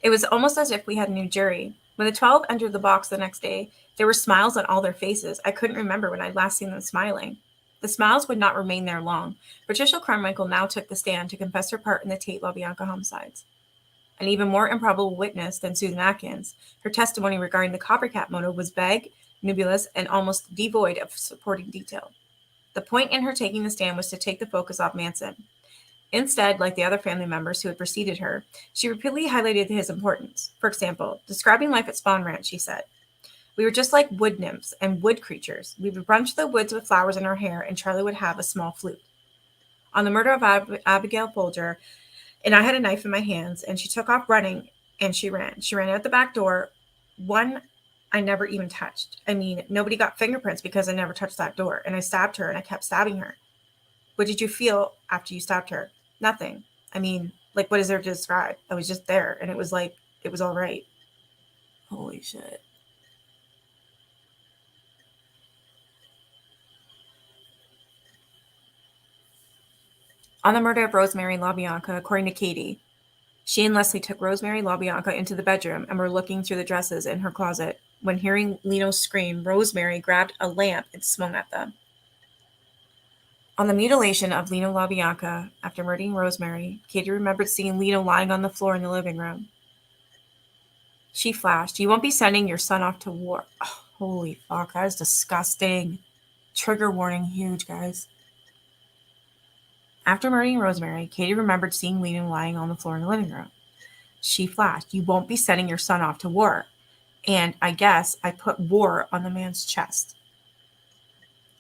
S1: It was almost as if we had a new jury. When the 12 entered the box the next day, there were smiles on all their faces. I couldn't remember when I'd last seen them smiling. The smiles would not remain there long. Patricia Carmichael now took the stand to confess her part in the Tate LaBianca homicides. An even more improbable witness than Susan Atkins, her testimony regarding the copycat motive was vague, nebulous, and almost devoid of supporting detail. The point in her taking the stand was to take the focus off Manson. Instead, like the other family members who had preceded her, she repeatedly highlighted his importance. For example, describing life at Spawn Ranch, she said, "We were just like wood nymphs and wood creatures. We would run to the woods with flowers in our hair, and Charlie would have a small flute." On the murder of Abigail Folger, and I had a knife in my hands, and she took off running, and she ran. She ran out the back door, one I never even touched. I mean, nobody got fingerprints because I never touched that door, and I stabbed her, and I kept stabbing her. What did you feel after you stabbed her? Nothing. I mean, like, what is there to describe? I was just there, and it was like, it was all right. Holy shit. On the murder of Rosemary LaBianca, according to Katie, she and Leslie took Rosemary LaBianca into the bedroom and were looking through the dresses in her closet. When hearing Leno scream, Rosemary grabbed a lamp and swung at them. On the mutilation of Leno LaBianca, after murdering Rosemary, Katie remembered seeing Leno lying on the floor in the living room. She flashed, "You won't be sending your son off to war." Oh, holy fuck, that is disgusting. Trigger warning huge, guys. After murdering Rosemary, Katie remembered seeing Leno lying on the floor in the living room. She flashed, "You won't be sending your son off to war." And I guess I put war on the man's chest.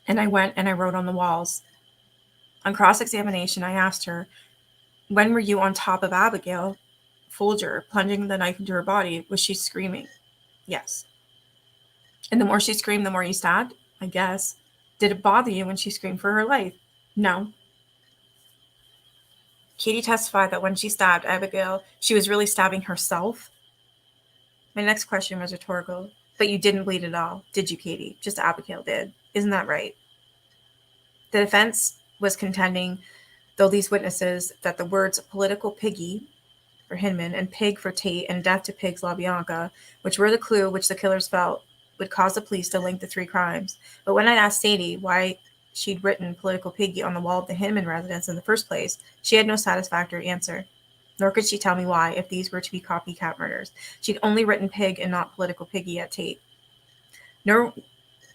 S1: And I went and I wrote on the walls. On cross-examination, I asked her, "When were you on top of Abigail Folger, plunging the knife into her body? Was she screaming?" "Yes." "And the more she screamed, the more you stabbed?" "I guess." "Did it bother you when she screamed for her life?" "No." Katie testified that when she stabbed Abigail, she was really stabbing herself. My next question was rhetorical. "But you didn't bleed at all, did you, Katie? Just Abigail did. Isn't that right?" The defense was contending, though these witnesses, that the words political piggy for Hinman and pig for Tate and death to pigs LaBianca, which were the clue which the killers felt would cause the police to link the three crimes. But when I asked Sadie why she'd written political piggy on the wall of the Hinman residence in the first place, she had no satisfactory answer. Nor could she tell me why, if these were to be copycat murders. She'd only written pig and not political piggy at Tate. Nor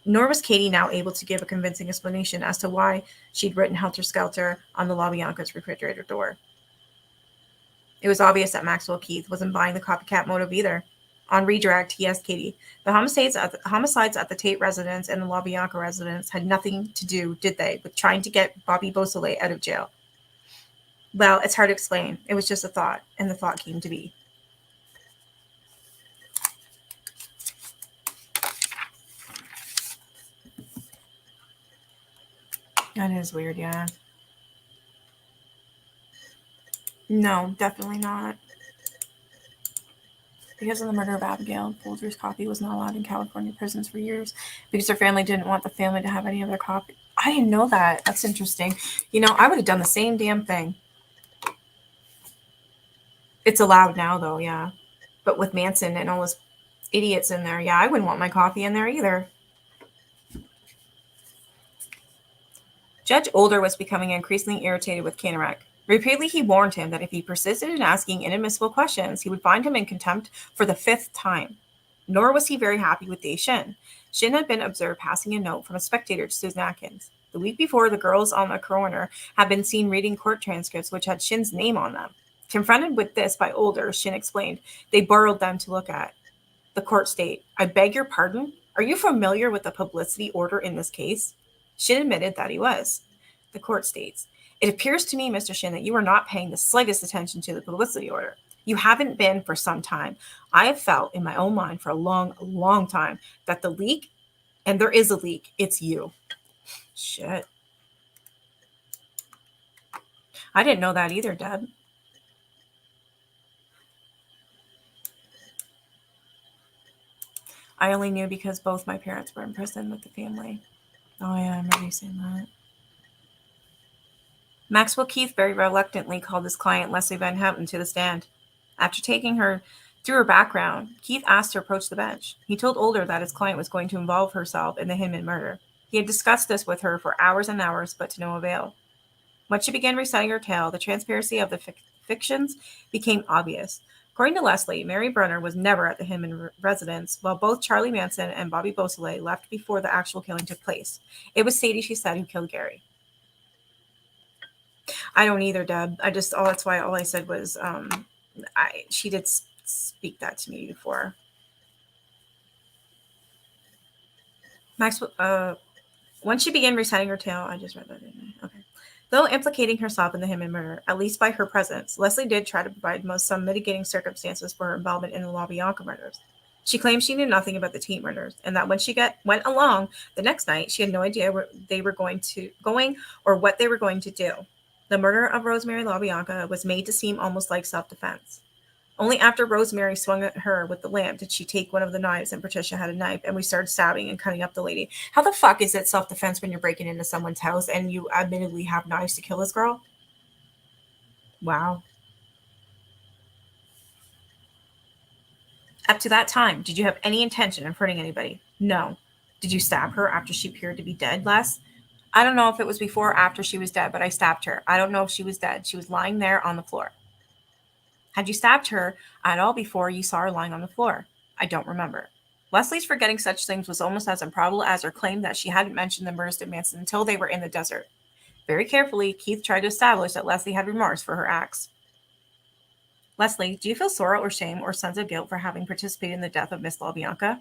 S1: was Katie now able to give a convincing explanation as to why she'd written Helter Skelter on the LaBianca's refrigerator door. It was obvious that Maxwell Keith wasn't buying the copycat motive either. On redirect, he asked Katie, "The homicides at the Tate residence and the LaBianca residence had nothing to do, did they, with trying to get Bobby Beausoleil out of jail?" "Well, it's hard to explain. It was just a thought, and the thought came to be." That is weird, yeah. No, definitely not. Because of the murder of Abigail, Folger's copy was not allowed in California prisons for years because her family didn't want the family to have any other copy. I didn't know that. That's interesting. You know, I would have done the same damn thing. It's allowed now, though, yeah. But with Manson and all those idiots in there, yeah, I wouldn't want my coffee in there either. Judge Older was becoming increasingly irritated with Kanarek. Repeatedly, he warned him that if he persisted in asking inadmissible questions, he would find him in contempt for the 5th time. Nor was he very happy with Day Shin. Shin had been observed passing a note from a spectator to Susan Atkins. The week before, the girls on the coroner had been seen reading court transcripts which had Shin's name on them. Confronted with this by Older, Shin explained they borrowed them to look at. The court state, "I beg your pardon? Are you familiar with the publicity order in this case?" Shin admitted that he was. The court states, "It appears to me, Mr. Shin, that you are not paying the slightest attention to the publicity order. You haven't been for some time. I have felt in my own mind for a long, long time that the leak, and there is a leak, it's you. Shit. I didn't know that either, Deb. I only knew because both my parents were in prison with the family. Oh, yeah, I remember you saying that. Maxwell Keith very reluctantly called his client Leslie Van Houten to the stand. After taking her through her background, Keith asked to approach the bench. He told Older that his client was going to involve herself in the Hinman murder. He had discussed this with her for hours and hours, but to no avail. When she began reciting her tale, the transparency of the fictions became obvious. According to Leslie, Mary Brunner was never at the Hinman residence, while both Charlie Manson and Bobby Beausoleil left before the actual killing took place. It was Sadie, she said, who killed Gary. I don't either, Deb. That's why all I said was, she did speak that to me before. Once she began reciting her tale, I just read that, didn't I? Okay. Though implicating herself in the Hinman murder, at least by her presence, Leslie did try to provide some mitigating circumstances for her involvement in the LaBianca murders. She claimed she knew nothing about the Tate murders, and that when she went along the next night, she had no idea where they were going or what they were going to do. The murder of Rosemary LaBianca was made to seem almost like self-defense. Only after Rosemary swung at her with the lamp did she take one of the knives, and Patricia had a knife, and we started stabbing and cutting up the lady. How the fuck is it self-defense when you're breaking into someone's house and you admittedly have knives to kill this girl? Wow. Up to that time, did you have any intention of hurting anybody? No. Did you stab her after she appeared to be dead, Les? I don't know if it was before or after she was dead, but I stabbed her. I don't know if she was dead. She was lying there on the floor. Had you stabbed her at all before you saw her lying on the floor? I don't remember. Leslie's forgetting such things was almost as improbable as her claim that she hadn't mentioned the murders to Manson until they were in the desert. Very carefully, Keith tried to establish that Leslie had remorse for her acts. Leslie, do you feel sorrow or shame or sense of guilt for having participated in the death of Miss LaBianca?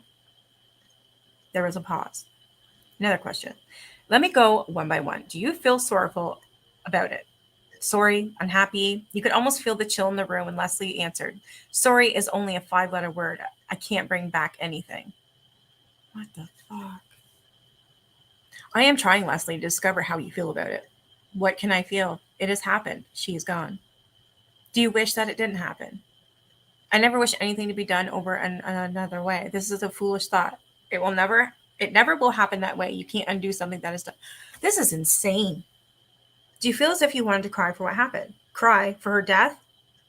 S1: There was a pause. Another question. Let me go one by one. Do you feel sorrowful about it? Sorry, unhappy. You could almost feel the chill in the room when Leslie answered. Sorry is only a 5-letter word. I can't bring back anything. What the fuck? I am trying, Leslie, to discover how you feel about it. What can I feel? It has happened. She is gone. Do you wish that it didn't happen? I never wish anything to be done over another way. This is a foolish thought. It never will happen that way. You can't undo something that is done. This is insane. Do you feel as if you wanted to cry for what happened? Cry for her death?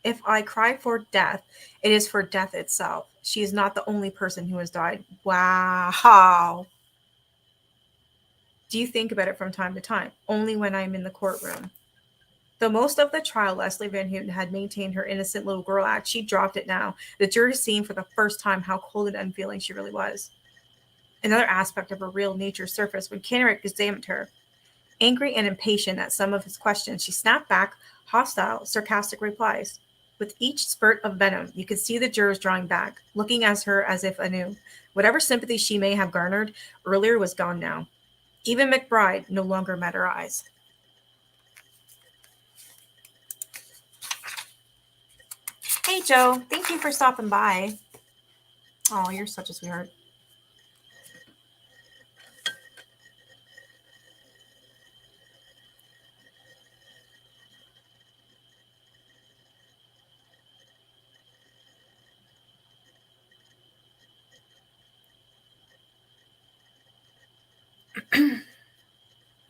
S1: If I cry for death, it is for death itself. She is not the only person who has died. Wow. Do you think about it from time to time? Only when I'm in the courtroom. Though most of the trial, Leslie Van Houten had maintained her innocent little girl act, she dropped it now. The jury seeing for the first time how cold and unfeeling she really was. Another aspect of her real nature surfaced when Kenrick examined her. Angry and impatient at some of his questions, she snapped back hostile, sarcastic replies. With each spurt of venom, you could see the jurors drawing back, looking at her as if anew. Whatever sympathy she may have garnered earlier was gone now. Even McBride no longer met her eyes. Hey, Joe. Thank you for stopping by. Oh, you're such a sweetheart.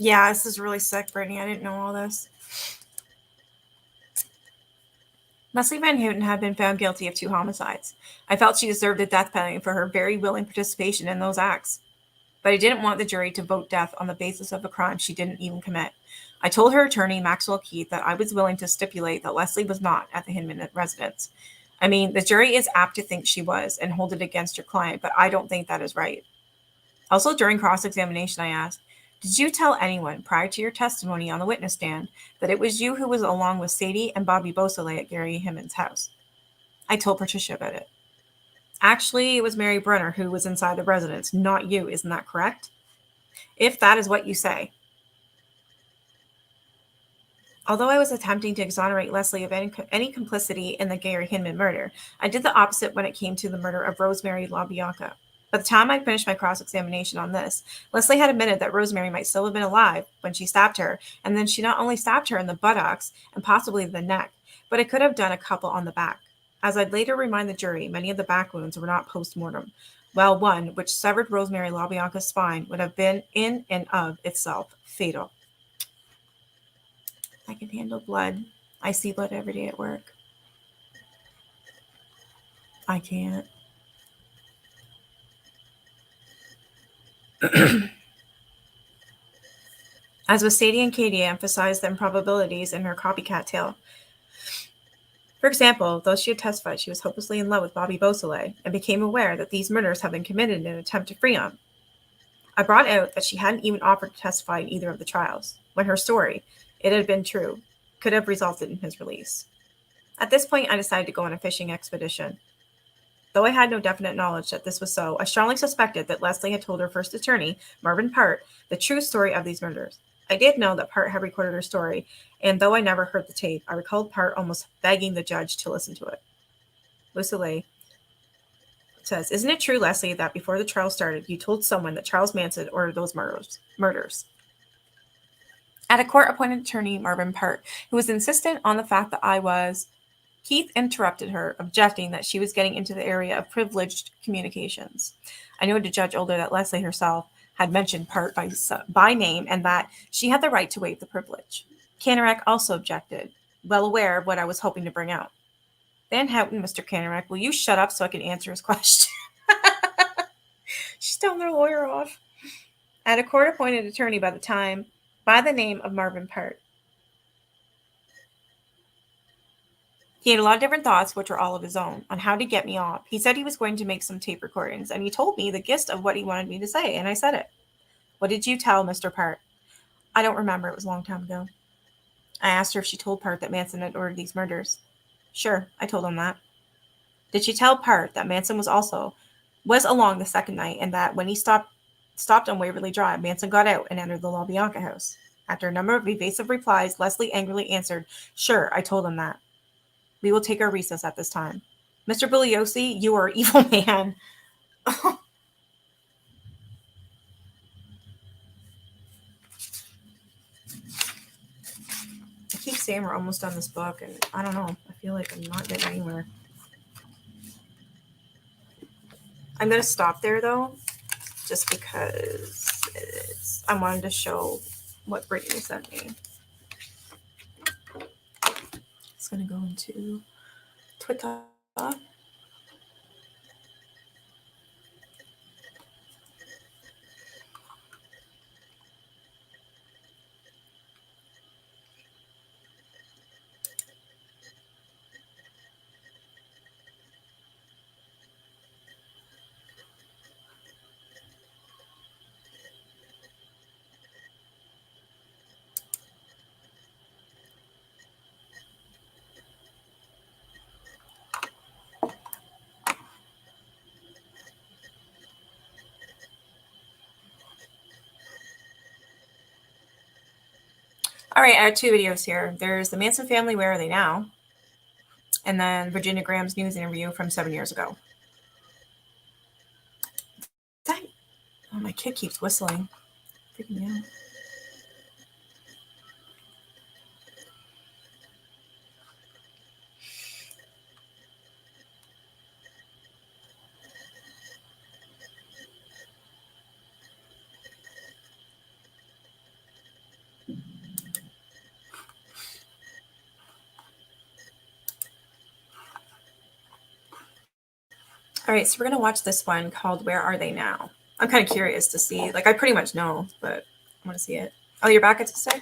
S1: Yeah, this is really sick, Brittany. I didn't know all this. Leslie Van Houten had been found guilty of 2 homicides. I felt she deserved the death penalty for her very willing participation in those acts. But I didn't want the jury to vote death on the basis of a crime she didn't even commit. I told her attorney, Maxwell Keith, that I was willing to stipulate that Leslie was not at the Hinman residence. I mean, the jury is apt to think she was and hold it against your client, but I don't think that is right. Also, during cross-examination, I asked, did you tell anyone prior to your testimony on the witness stand that it was you who was along with Sadie and Bobby Beausoleil at Gary Hinman's house? I told Patricia about it. Actually, it was Mary Brunner who was inside the residence, not you. Isn't that correct? If that is what you say. Although I was attempting to exonerate Leslie of any complicity in the Gary Hinman murder, I did the opposite when it came to the murder of Rosemary LaBianca. By the time I finished my cross examination on this, Leslie had admitted that Rosemary might still have been alive when she stabbed her, and then she not only stabbed her in the buttocks and possibly the neck, but it could have done a couple on the back. As I'd later remind the jury, many of the back wounds were not post mortem, while one, which severed Rosemary LaBianca's spine, would have been in and of itself fatal. I can handle blood. I see blood every day at work. I can't. As with Sadie and Katie emphasized the improbabilities in her copycat tale. For example, though she had testified she was hopelessly in love with Bobby Beausoleil and became aware that these murders had been committed in an attempt to free him, I brought out that she hadn't even offered to testify in either of the trials, when her story, it had been true, could have resulted in his release. At this point, I decided to go on a fishing expedition. Though I had no definite knowledge that this was so, I strongly suspected that Leslie had told her first attorney, Marvin Part, the true story of these murders. I did know that Part had recorded her story, and though I never heard the tape, I recalled Part almost begging the judge to listen to it. Lucille says, "Isn't it true, Leslie, that before the trial started, you told someone that Charles Manson ordered those murders?" At a court-appointed attorney, Marvin Part, who was insistent on the fact that I was, Keith interrupted her, objecting that she was getting into the area of privileged communications. I knew the judge older that Leslie herself had mentioned Part by name and that she had the right to waive the privilege. Canarac also objected, well aware of what I was hoping to bring out. Van Houten, Mr. Canarac, will you shut up so I can answer his question? She's telling their lawyer off. At a court-appointed attorney by the name of Marvin Part. He had a lot of different thoughts, which were all of his own, on how to get me off. He said he was going to make some tape recordings, and he told me the gist of what he wanted me to say, and I said it. What did you tell Mr. Part? I don't remember. It was a long time ago. I asked her if she told Part that Manson had ordered these murders. Sure, I told him that. Did she tell Part that Manson was along the second night, and that when he stopped on Waverly Drive, Manson got out and entered the LaBianca house? After a number of evasive replies, Leslie angrily answered, "Sure, I told him that. We will take our recess at this time." Mr. Bugliosi, you are an evil man. I keep saying we're almost done this book, and I don't know. I feel like I'm not getting anywhere. I'm going to stop there, though, just because I wanted to show what Brittany sent me. It's going to go into Twitter. All right, I have two videos here. There's the Manson family, where are they now? And then Virginia Graham's news interview from 7 years ago. Oh, my kid keeps whistling. Freaking out. All right, so we're going to watch this one called Where Are They Now? I'm kind of curious to see. Like, I pretty much know, but I want to see it. Oh, you're back at the stick?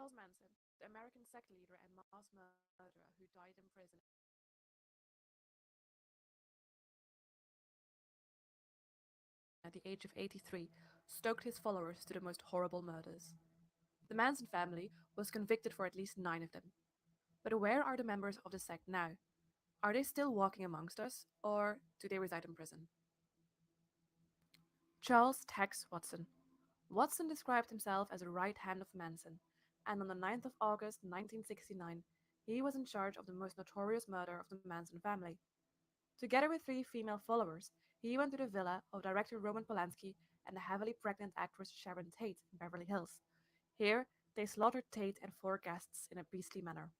S2: Charles Manson, the American sect leader and mass murderer who died in prison at the age of 83, stoked his followers to the most horrible murders. The Manson family was convicted for at least 9 of them. But where are the members of the sect now? Are they still walking amongst us, or do they reside in prison? Charles Tex Watson. Watson described himself as a right hand of Manson, and on the 9th of August 1969, he was in charge of the most notorious murder of the Manson family. Together with 3 female followers, he went to the villa of director Roman Polanski and the heavily pregnant actress Sharon Tate in Beverly Hills. Here, they slaughtered Tate and 4 guests in a beastly manner.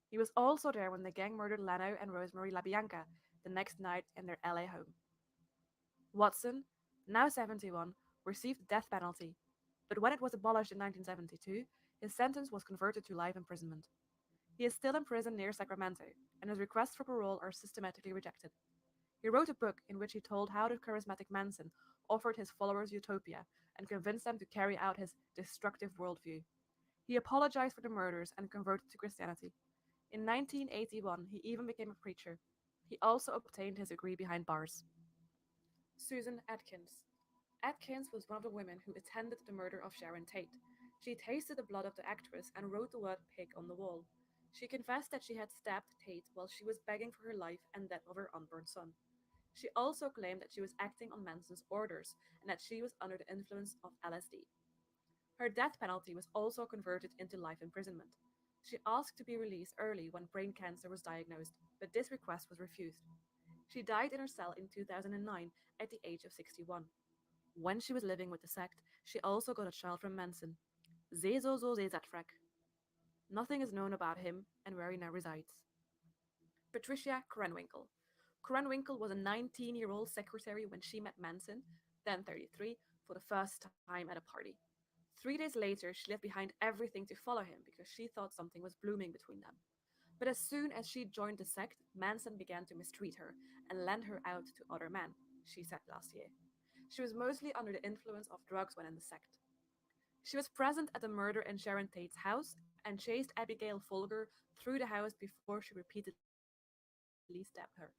S2: He was also there when the gang murdered Lano and Rosemary LaBianca the next night in their LA home. Watson, now 71, received the death penalty, but when it was abolished in 1972, his sentence was converted to life imprisonment. He is still in prison near Sacramento, and his requests for parole are systematically rejected. He wrote a book in which he told how the charismatic Manson offered his followers utopia and convinced them to carry out his destructive worldview. He apologized for the murders and converted to Christianity. In 1981, he even became a preacher. He also obtained his degree behind bars. Susan Atkins. Atkins was one of the women who attended the murder of Sharon Tate. She tasted the blood of the actress and wrote the word pig on the wall. She confessed that she had stabbed Tate while she was begging for her life and that of her unborn son. She also claimed that she was acting on Manson's orders and that she was under the influence of LSD. Her death penalty was also converted into life imprisonment. She asked to be released early when brain cancer was diagnosed, but this request was refused. She died in her cell in 2009 at the age of 61. When she was living with the sect, she also got a child from Manson. Zezozo Zezatfrek. Nothing is known about him and where he now resides. Patricia Krenwinkel. Krenwinkel was a 19-year-old secretary when she met Manson, then 33, for the first time at a party. 3 days later, she left behind everything to follow him because she thought something was blooming between them. But as soon as she joined the sect, Manson began to mistreat her and lend her out to other men, she said last year. She was mostly under the influence of drugs when in the sect. She was present at the murder in Sharon Tate's house and chased Abigail Folger through the house before she repeatedly stabbed her.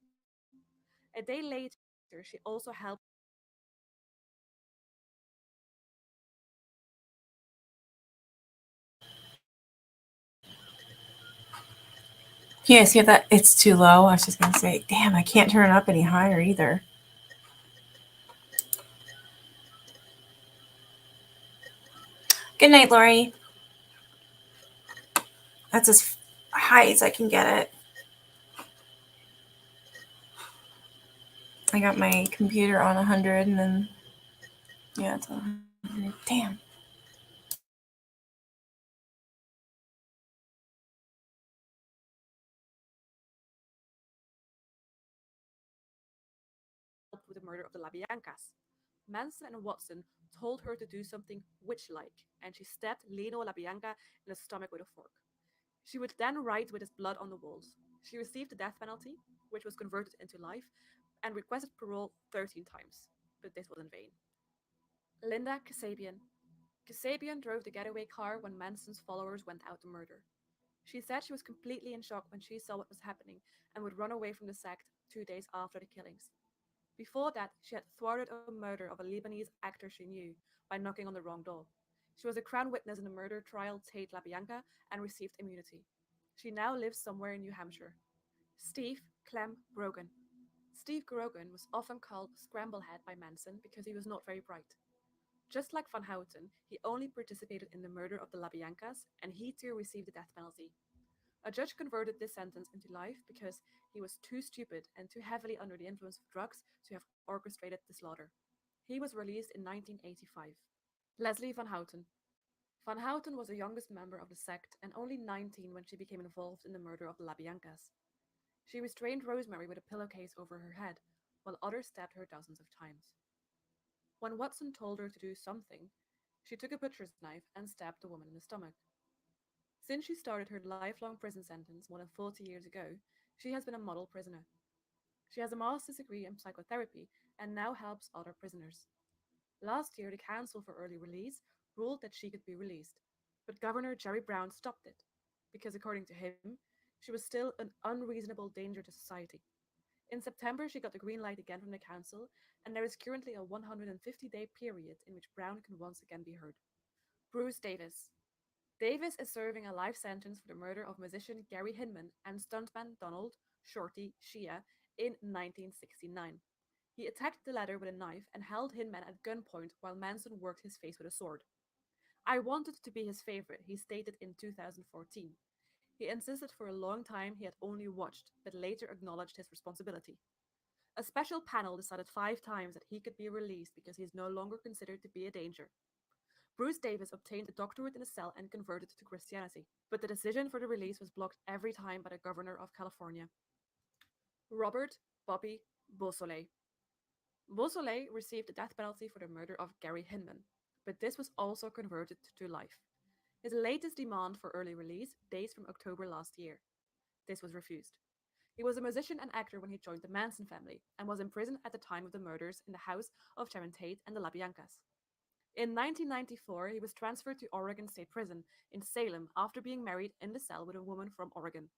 S2: A day later, she also helped Manson kill Abigail Folger and stole her car. She was also the one who told Manson to do something which he liked, and she stabbed Leno LaBianca in the stomach with a fork.
S1: You guys hear that? It's too low. I was just going to say, damn, I can't turn it up any higher either. Good night, Lori. That's as high as I can get it. I got my computer on 100 and then, yeah, it's on 100. Damn.
S2: Helped with the murder of the LaBiancas. Manson and Watson told her to do something witch-like, and she stabbed Leno LaBianca in the stomach with a fork. She would then write with his blood on the walls. She received the death penalty, which was converted into life, and requested parole 13 times, but this was in vain. Linda Kasabian. Kasabian drove the getaway car when Manson's followers went out to murder. She said she was completely in shock when she saw what was happening and would run away from the sect 2 days after the killings. Before that, she had thwarted a murder of a Lebanese actor she knew by knocking on the wrong door. She was a crown witness in the murder trial Tate LaBianca and received immunity. She now lives somewhere in New Hampshire. Steve Clem Grogan. Steve Grogan was often called Scramblehead by Manson because he was not very bright. Just like Van Houten, he only participated in the murder of the LaBiancas, and he too received the death penalty. A judge converted this sentence into life because he was too stupid and too heavily under the influence of drugs to have orchestrated the slaughter. He was released in 1985. Leslie Van Houten. Van Houten was the youngest member of the sect and only 19 when she became involved in the murder of the LaBiancas. She restrained Rosemary with a pillowcase over her head, while others stabbed her dozens of times. When Watson told her to do something, she took a butcher's knife and stabbed the woman in the stomach. Since she started her lifelong prison sentence more than 40 years ago, she has been a model prisoner. She has a master's degree in psychotherapy and now helps other prisoners. Last year, the Council for Early Release ruled that she could be released. But Governor Jerry Brown stopped it, because according to him, she was still an unreasonable danger to society. In September, she got the green light again from the council, and there is currently a 150-day period in which Brown can once again be heard. Bruce Davis. Davis is serving a life sentence for the murder of musician Gary Hinman and stuntman Donald Shorty Shea in 1969. He attacked the latter with a knife and held Hinman at gunpoint while Manson worked his face with a sword. I wanted to be his favorite, he stated in 2014. He insisted for a long time he had only watched, but later acknowledged his responsibility. A special panel decided 5 times that he could be released because he is no longer considered to be a danger. Bruce Davis obtained a doctorate in the cell and converted to Christianity, but the decision for the release was blocked every time by the governor of California. Robert Bobby Beausoleil. Beausoleil received the death penalty for the murder of Gary Hinman, but this was also converted to life. His latest demand for early release dates from October last year. This was refused. He was a musician and actor when he joined the Manson family and was in prison at the time of the murders in the house of Sharon Tate and the LaBiancas. In 1994, he was transferred to Oregon State Prison in Salem after being married in the cell with a woman from Oregon.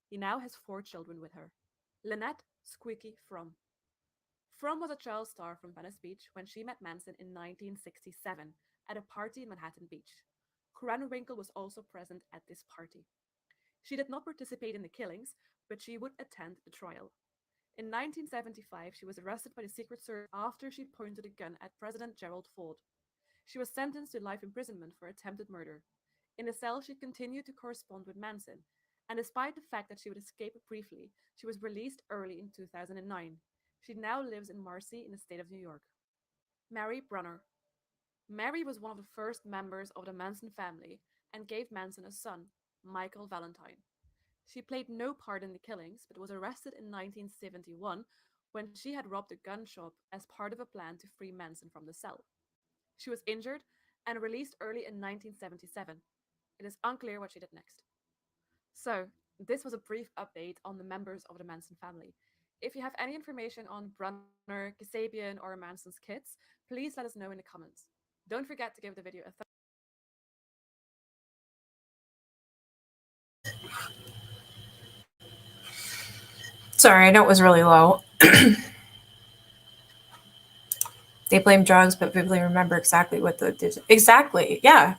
S2: He now has 4 children with her. Lynette Squeaky Fromm. Fromm was a child star from Venice Beach when she met Manson in 1967 at a party in Manhattan Beach. Krenwinkel was also present at this party. She did not participate in the killings, but she would attend the trial. In 1975, she was arrested by the Secret Service after she pointed a gun at President Gerald Ford. She was sentenced to life imprisonment for attempted murder. In the cell, she continued to correspond with Manson, and despite the fact that she would escape briefly, she was released early in 2009. She now lives in Marcy in the state of New York. Mary Brunner. Mary was one of the first members of the Manson family and gave Manson a son, Michael Valentine. She played no part in the killings, but was arrested in 1971 when she had robbed a gun shop as part of a plan to free Manson from the cell. She was injured and released early in 1977. It is unclear what she did next. So, this was a brief update on the members of the Manson family. If you have any information on Brunner, Kasabian, or Manson's kids, please let us know in the comments. Don't forget to give the video a thumbs
S1: Sorry, I know it was really low. They blame drugs, but vividly remember exactly what the exactly. Yeah,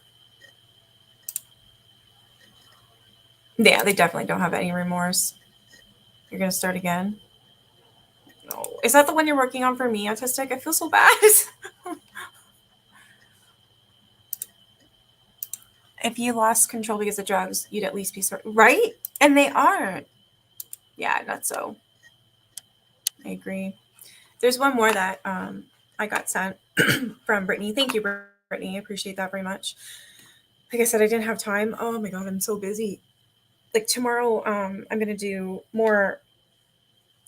S1: yeah. They definitely don't have any remorse. You're gonna start again. No, is that the one you're working on for me, autistic? I feel so bad. If you lost control because of drugs, you'd at least be sort right, and they aren't. Yeah, not so. I agree. There's one more that I got sent from Brittany. Thank you, Brittany. I appreciate that very much. Like I said, I didn't have time. Oh my god, I'm so busy. Like tomorrow, I'm gonna do more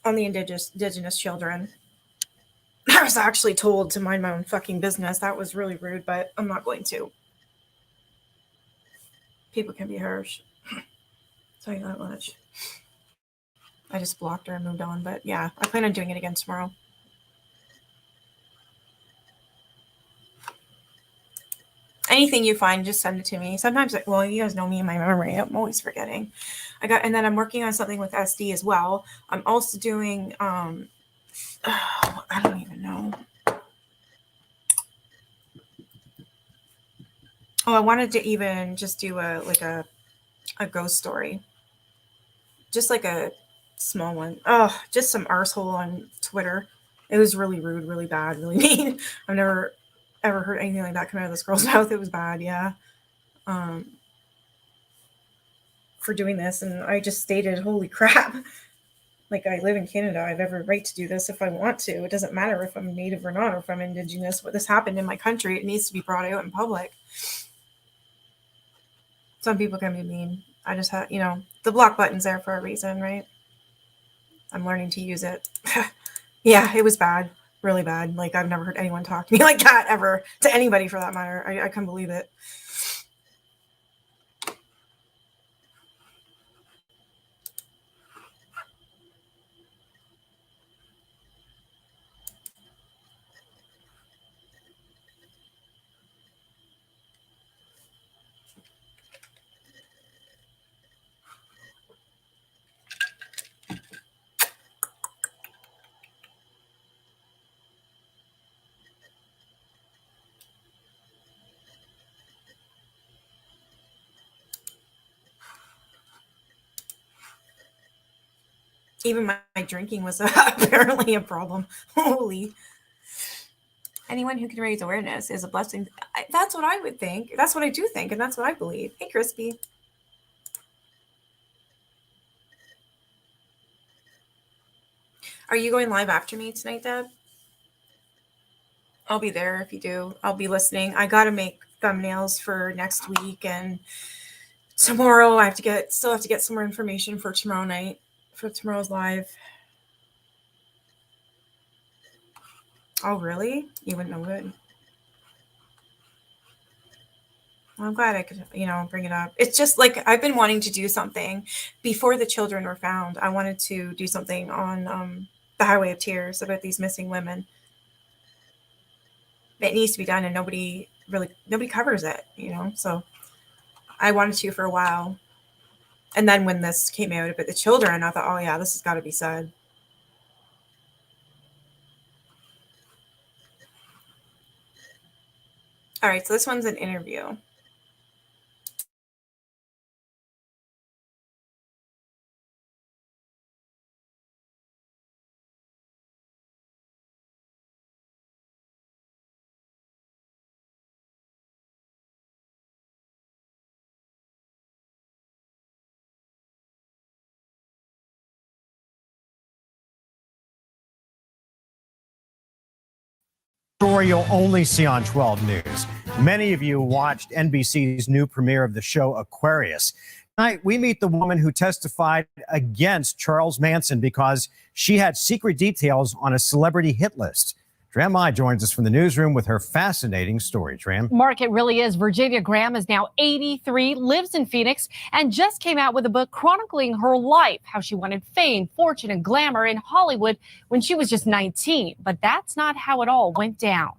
S1: on the indigenous children. I was actually told to mind my own fucking business. That was really rude, but I'm not going to. People can be harsh. Tell you that much. I just blocked her and moved on, but yeah, I plan on doing it again tomorrow. Anything you find, just send it to me. Sometimes, well, you guys know me and my memory. I'm always forgetting. And then I'm working on something with SD as well. I'm also doing, I don't even know. Oh, I wanted to even just do a ghost story, just like a small one. Oh, just some arsehole on Twitter. It was really rude, really bad, really mean. I've never ever heard anything like that come out of this girl's mouth. It was bad, yeah. Um, for doing this, and I just stated, "Holy crap!" Like I live in Canada, I have every right to do this if I want to. It doesn't matter if I'm Native or not, or if I'm Indigenous. What this happened in my country, it needs to be brought out in public. Some people can be mean. I just have, the block button's there for a reason, right? I'm learning to use it. Yeah, it was bad, really bad. Like I've never heard anyone talk to me like that ever, to anybody for that matter. I couldn't believe it. Even my drinking was apparently a problem. Holy. Anyone who can raise awareness is a blessing. That's what I would think. That's what I do think, and that's what I believe. Hey, Crispy. Are you going live after me tonight, Deb? I'll be there if you do. I'll be listening. I got to make thumbnails for next week, and tomorrow I still have to get some more information for tomorrow night, for tomorrow's live. Oh, really? You wouldn't know it? I'm glad I could, bring it up. It's just like I've been wanting to do something before the children were found. I wanted to do something on the Highway of Tears about these missing women. It needs to be done, and nobody covers it, So I wanted to for a while, and then when this came out about the children, I thought, oh yeah, this has got to be said. All right, so this one's an interview.
S3: Story you'll only see on 12 News. Many of you watched NBC's new premiere of the show Aquarius. Tonight, we meet the woman who testified against Charles Manson because she had secret details on a celebrity hit list. Tram Mai joins us from the newsroom with her fascinating story. Tram.
S4: Mark, it really is. Virginia Graham is now 83, lives in Phoenix, and just came out with a book chronicling her life, how she wanted fame, fortune, and glamour in Hollywood when she was just 19. But that's not how it all went down.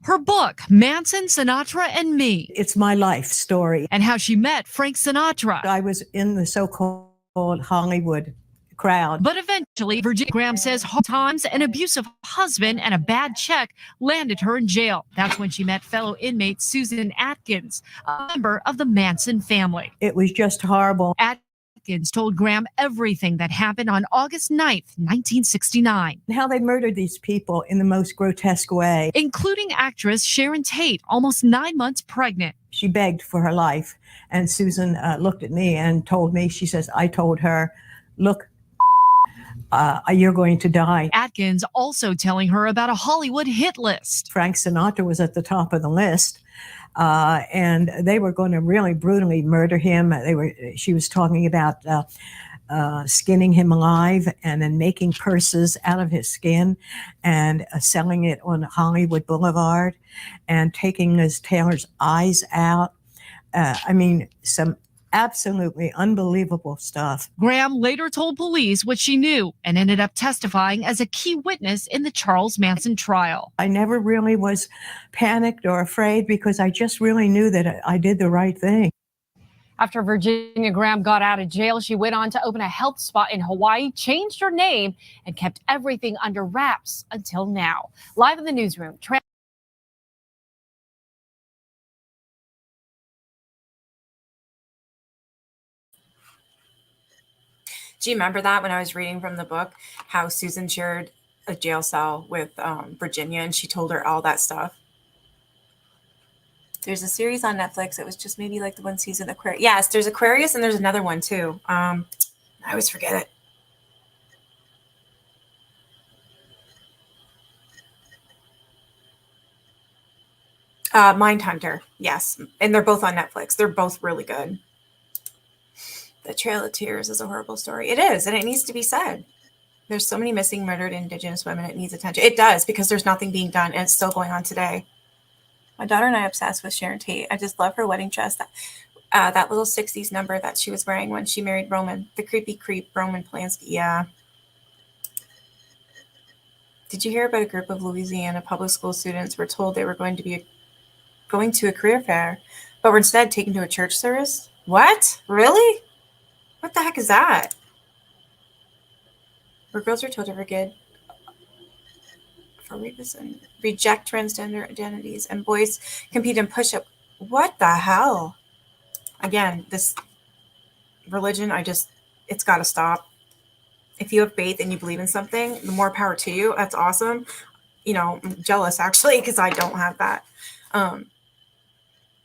S5: Her book, Manson, Sinatra, and Me.
S6: It's my life story.
S5: And how she met Frank Sinatra.
S6: I was in the so-called Hollywood crowd.
S5: But eventually, Virginia Graham says hard times, an abusive husband, and a bad check landed her in jail. That's when she met fellow inmate Susan Atkins, a member of the Manson family.
S6: It was just horrible.
S5: Atkins told Graham everything that happened on August 9th, 1969.
S6: How they murdered these people in the most grotesque way.
S5: Including actress Sharon Tate, almost 9 months pregnant.
S6: She begged for her life. And Susan looked at me and told me, she says, I told her, look, you're going to die.
S5: Atkins also telling her about a Hollywood hit list.
S6: Frank Sinatra was at the top of the list, and they were going to really brutally murder him. She was talking about skinning him alive and then making purses out of his skin and selling it on Hollywood Boulevard and taking Liz Taylor's eyes out. Some absolutely unbelievable stuff.
S5: Graham later told police what she knew and ended up testifying as a key witness in the Charles Manson trial.
S6: I never really was panicked or afraid because I just really knew that I did the right thing.
S4: After Virginia Graham got out of jail, she went on to open a health spa in Hawaii, changed her name, and kept everything under wraps until now. Live in the newsroom.
S1: Do you remember that when I was reading from the book, how Susan shared a jail cell with Virginia and she told her all that stuff? There's a series on Netflix. It was just maybe like the one season Aquarius. Yes, there's Aquarius and there's another one too. I always forget it. Mindhunter, yes. And they're both on Netflix. They're both really good. The Trail of Tears is a horrible story. It is, and it needs to be said. There's so many missing, murdered Indigenous women. It needs attention. It does, because there's nothing being done, and it's still going on today. My daughter and I are obsessed with Sharon Tate. I just love her wedding dress. That little 60s number that she was wearing when she married Roman. The creepy creep, Roman Polanski. Yeah. Did you hear about a group of Louisiana public school students were told they were going to a career fair, but were instead taken to a church service? What? Really? What the heck is that? Where girls are told to forget for reason, reject transgender identities, and boys compete in push-up. What the hell? Again, this religion, it's got to stop. If you have faith and you believe in something, the more power to you. That's awesome. You know, I'm jealous actually because I don't have that.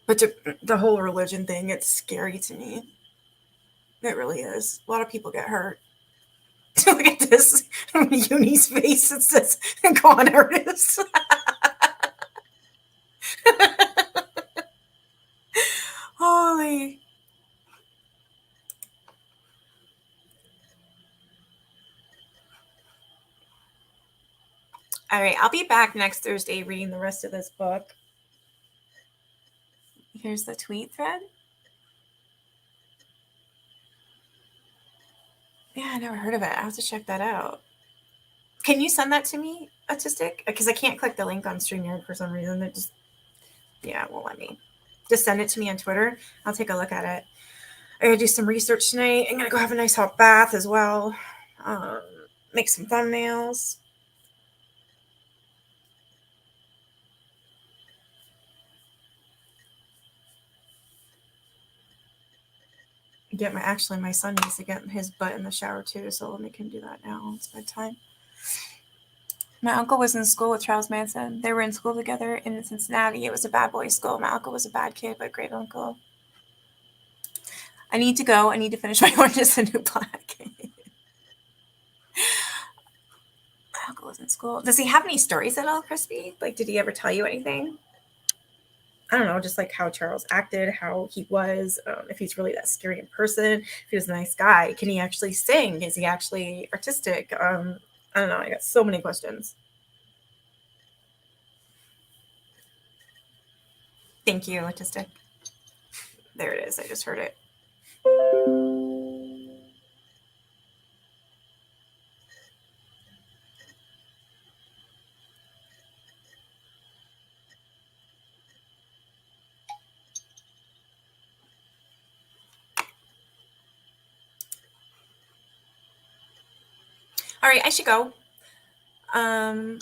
S1: But the whole religion thing, it's scary to me. It really is. A lot of people get hurt. Look at this. Uni's face. It says con artist. Holy. All right, I'll be back next Thursday reading the rest of this book. Here's the tweet thread. Yeah, I never heard of it. I have to check that out. Can you send that to me, Autistic? Because I can't click the link on StreamYard for some reason. It just, yeah, it won't let me. Just send it to me on Twitter. I'll take a look at it. I gotta do some research tonight. I'm gonna go have a nice hot bath as well. Make some thumbnails. My son needs to get his butt in the shower too, so let me can do that now. It's bedtime. My uncle was in school with Charles Manson. They were in school together in Cincinnati. It was a bad boy school. My uncle was a bad kid, but great uncle. I need to go. I need to finish my Orange is the New Black. My uncle was in school. Does he have any stories at all, Crispy? Like, did he ever tell you anything? I don't know, just like how Charles acted, how he was, if he's really that scary in person, if he was a nice guy. Can he actually sing? Is he actually artistic? I don't know. I got so many questions. Thank you, Autistic. There it is. I just heard it. All right, I should go. I'll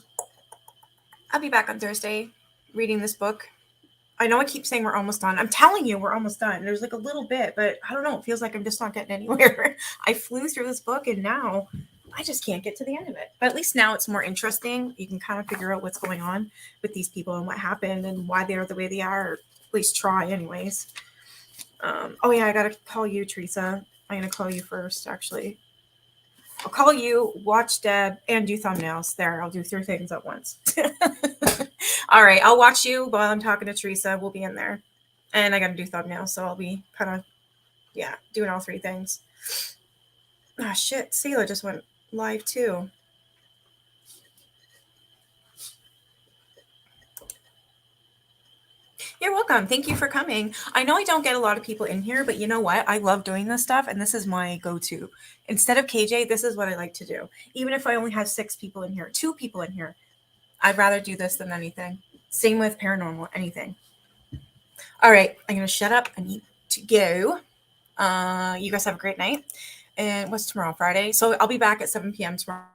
S1: be back on Thursday reading this book. I know I keep saying we're almost done. I'm telling you, we're almost done. There's like a little bit, but I don't know. It feels like I'm just not getting anywhere. I flew through this book and now I just can't get to the end of it. But at least now it's more interesting. You can kind of figure out what's going on with these people and what happened and why they are the way they are, or at least try anyways. Oh yeah, I got to call you, Teresa. I'm going to call you first, actually. I'll call you, watch Deb, and do thumbnails. There, I'll do 3 things at once. All right, I'll watch you while I'm talking to Teresa. We'll be in there. And I got to do thumbnails, so I'll be kind of, yeah, doing all 3 things. Ah, shit, Selah just went live too. You're welcome. Thank you for coming. I know I don't get a lot of people in here, but you know what? I love doing this stuff, and this is my go-to. Instead of KJ, this is what I like to do. Even if I only have 6 people in here, 2 people in here, I'd rather do this than anything. Same with paranormal, anything. All right, I'm going to shut up. I need to go. You guys have a great night. And what's tomorrow? Friday? So I'll be back at 7 p.m. tomorrow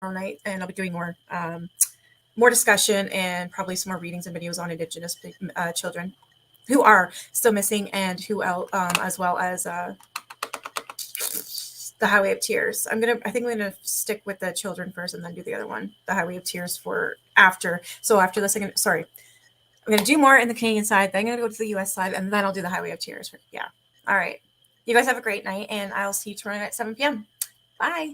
S1: night, and I'll be doing more discussion and probably some more readings and videos on Indigenous children who are still missing, and who else, as well as the Highway of Tears. I think I'm gonna stick with the children first and then do the other one, the Highway of Tears, for after. So after this, I'm gonna do more in the Canadian side, then I'm gonna go to the US side, and then I'll do the Highway of Tears. Yeah. All right. You guys have a great night, and I'll see you tomorrow night at 7 p.m. Bye.